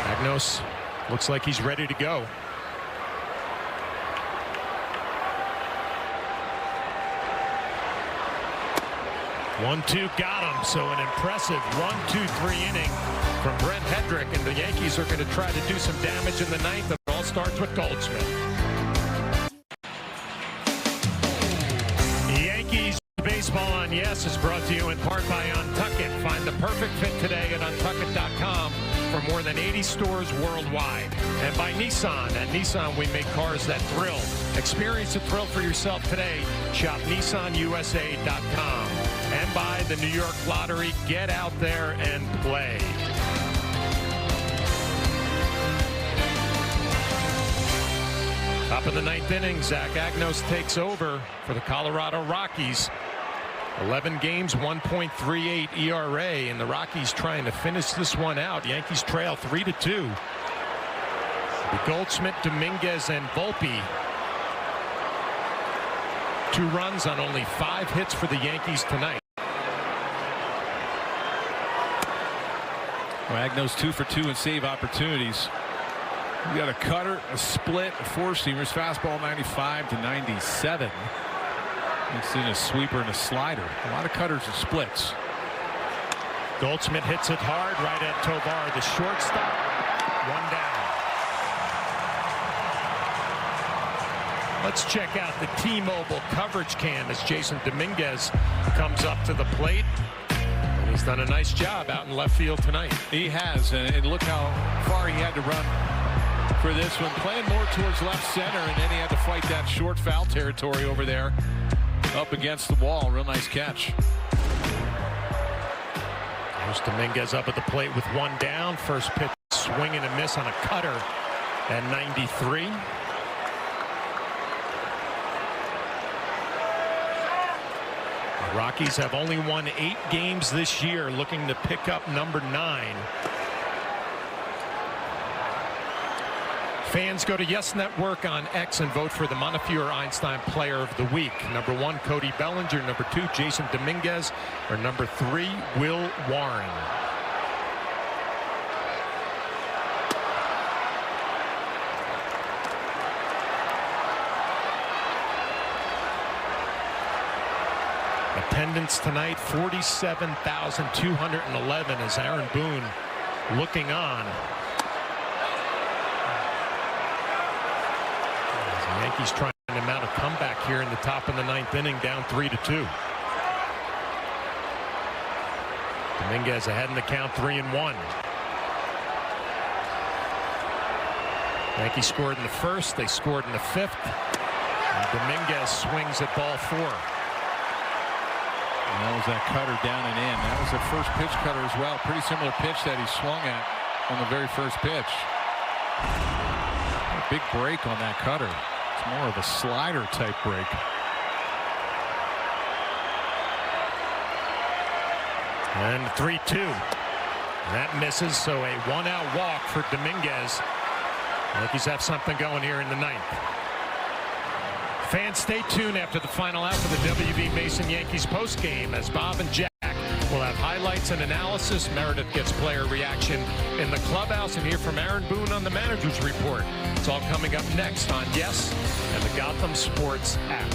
Agnos looks like he's ready to go. One-two got him. So an impressive 1-2-3 inning from Brent Hedrick, and the Yankees are going to try to do some damage in the 9th. It all starts with Goldschmidt. The Yankees baseball on Yes is brought to you in part by Untuckit. Find the perfect fit today at untuckit.com for more than 80 stores worldwide. And by Nissan. At Nissan, we make cars that thrill. Experience the thrill for yourself today. Shop nissanusa.com. And by the New York Lottery. Get out there and play. Top of the 9th inning, Zach Agnos takes over for the Colorado Rockies. 11 games, 1.38 ERA, and the Rockies trying to finish this one out. Yankees trail 3-2. Goldschmidt, Dominguez, and Volpe. 2 runs on only 5 hits for the Yankees tonight. Well, Agnos 2 for 2 in save opportunities. You got a cutter, a split, a 4-seamers, fastball 95 to 97. Mixed in a sweeper and a slider. A lot of cutters and splits. Goldschmidt hits it hard right at Tovar, the shortstop. 1 down. Let's check out the T-Mobile coverage cam as Jason Dominguez comes up to the plate. And he's done a nice job out in left field tonight. He has, and look how far he had to run for this one. Playing more towards left center, and then he had to fight that short foul territory over there. Up against the wall. Real nice catch. There's Dominguez up at the plate with 1 down. First pitch swing and a miss on a cutter at 93. The Rockies have only won 8 games this year, looking to pick up number 9. Fans, go to Yes Network on X and vote for the Montefiore Einstein Player of the Week. Number 1, Cody Bellinger. Number 2, Jason Dominguez. Or number 3, Will Warren. Attendance tonight, 47,211 as Aaron Boone looking on. Yankees trying to mount a comeback here in the top of the 9th inning, down 3-2. Dominguez ahead in the count, 3-1. Yankees scored in the 1st. They scored in the 5th. And Dominguez swings at ball 4. And that was that cutter down and in. That was the first pitch cutter as well. Pretty similar pitch that he swung at on the very first pitch. A big break on that cutter. More of a slider type break. And 3-2. That misses, so a 1-out walk for Dominguez. Yankees have something going here in the 9th. Fans, stay tuned after the final out for the W.B. Mason Yankees postgame as Bob and Jack will have highlights and analysis. Meredith gets player reaction in the clubhouse, and hear from Aaron Boone on the manager's report. It's all coming up next on Yes and the Gotham Sports app.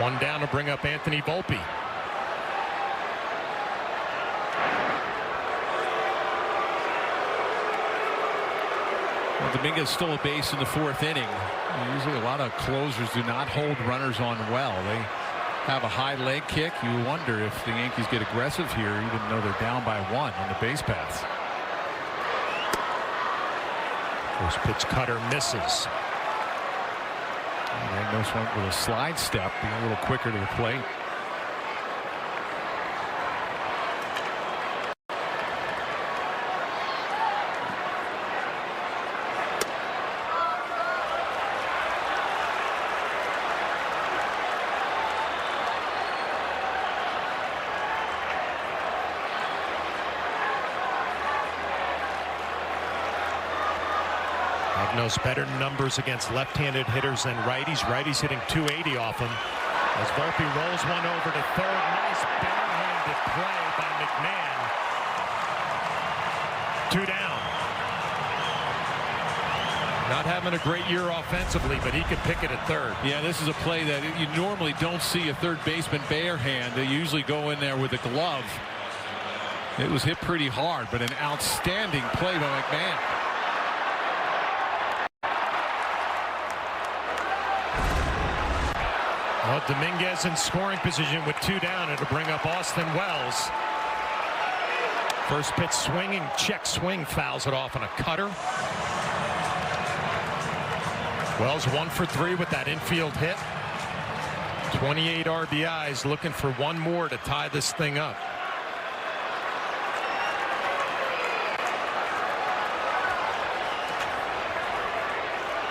1 down to bring up Anthony Volpe. Well, Dominguez stole a base in the 4th inning. Usually a lot of closers do not hold runners on well. They have a high leg kick. You wonder if the Yankees get aggressive here, even though they're down by 1 on the base paths. First pitch cutter misses. Agnos went with a slide step, being a little quicker to the plate. Agnos better numbers against left-handed hitters than righties. Righties hitting .280 off him. As Volpe rolls one over to third. Nice barehanded play by McMahon. 2 down. Not having a great year offensively, but he could pick it at third. Yeah, this is a play that you normally don't see a third baseman barehand. They usually go in there with a glove. It was hit pretty hard, but an outstanding play by McMahon. Well, Dominguez in scoring position with 2 down. It'll bring up Austin Wells. First pitch swinging, check swing, fouls it off on a cutter. Wells 1 for 3 with that infield hit. 28 RBIs, looking for one more to tie this thing up.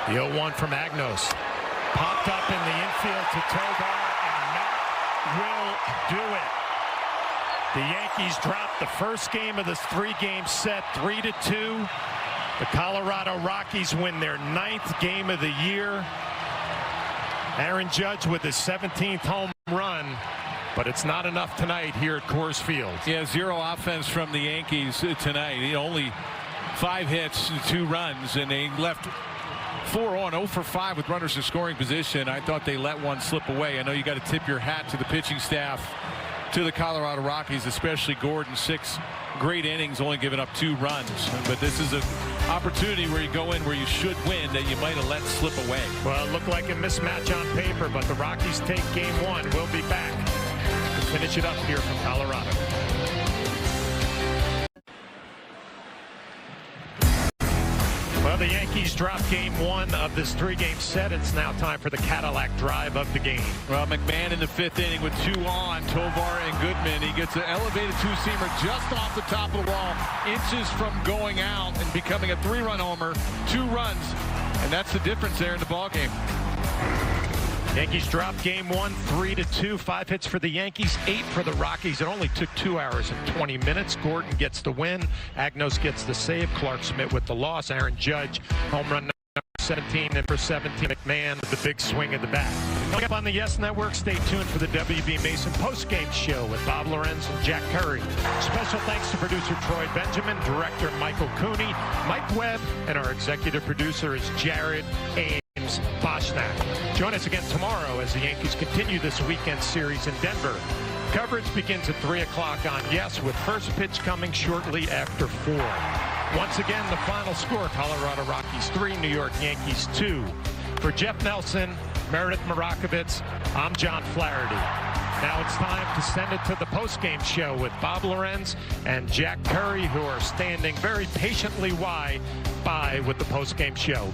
The 0-1 from Agnos. Popped up in the infield to Tovar, and that will do it. The Yankees dropped the first game of this 3-game set, 3-2. The Colorado Rockies win their 9th game of the year. Aaron Judge with his 17th home run, but it's not enough tonight here at Coors Field. Yeah, 0 offense from the Yankees tonight. Only 5 hits, 2 runs, and they left 4 on, 0 for 5 with runners in scoring position. I thought they let one slip away. I know you got to tip your hat to the pitching staff, to the Colorado Rockies, especially Gordon. 6 great innings, only giving up 2 runs. But this is an opportunity where you go in where you should win that you might have let slip away. Well, it looked like a mismatch on paper, but the Rockies take game 1. We'll be back to finish it up here from Colorado. Well, the Yankees drop game 1 of this 3-game set. It's now time for the Cadillac drive of the game. Well, McMahon in the 5th inning with 2 on, Tovar and Goodman. He gets an elevated 2-seamer just off the top of the wall, inches from going out and becoming a 3-run homer, 2 runs, and that's the difference there in the ballgame. Yankees drop game 1, 3-2. 5 hits for the Yankees, 8 for the Rockies. It only took 2 hours and 20 minutes. Gordon gets the win. Agnos gets the save. Clark Schmidt with the loss. Aaron Judge, home run number 17, and for 17, McMahon with the big swing of the bat. Coming up on the Yes Network, stay tuned for the W.B. Mason postgame show with Bob Lorenz and Jack Curry. Special thanks to producer Troy Benjamin, director Michael Cooney, Mike Webb, and our executive producer is Jared Ames Boschnack. Join us again tomorrow as the Yankees continue this weekend series in Denver. Coverage begins at 3 o'clock on Yes, with first pitch coming shortly after 4. Once again, the final score, Colorado Rockies 3, New York Yankees 2. For Jeff Nelson, Meredith Marakovitz, I'm John Flaherty. Now it's time to send it to the postgame show with Bob Lorenz and Jack Curry, who are standing very patiently by with the postgame show.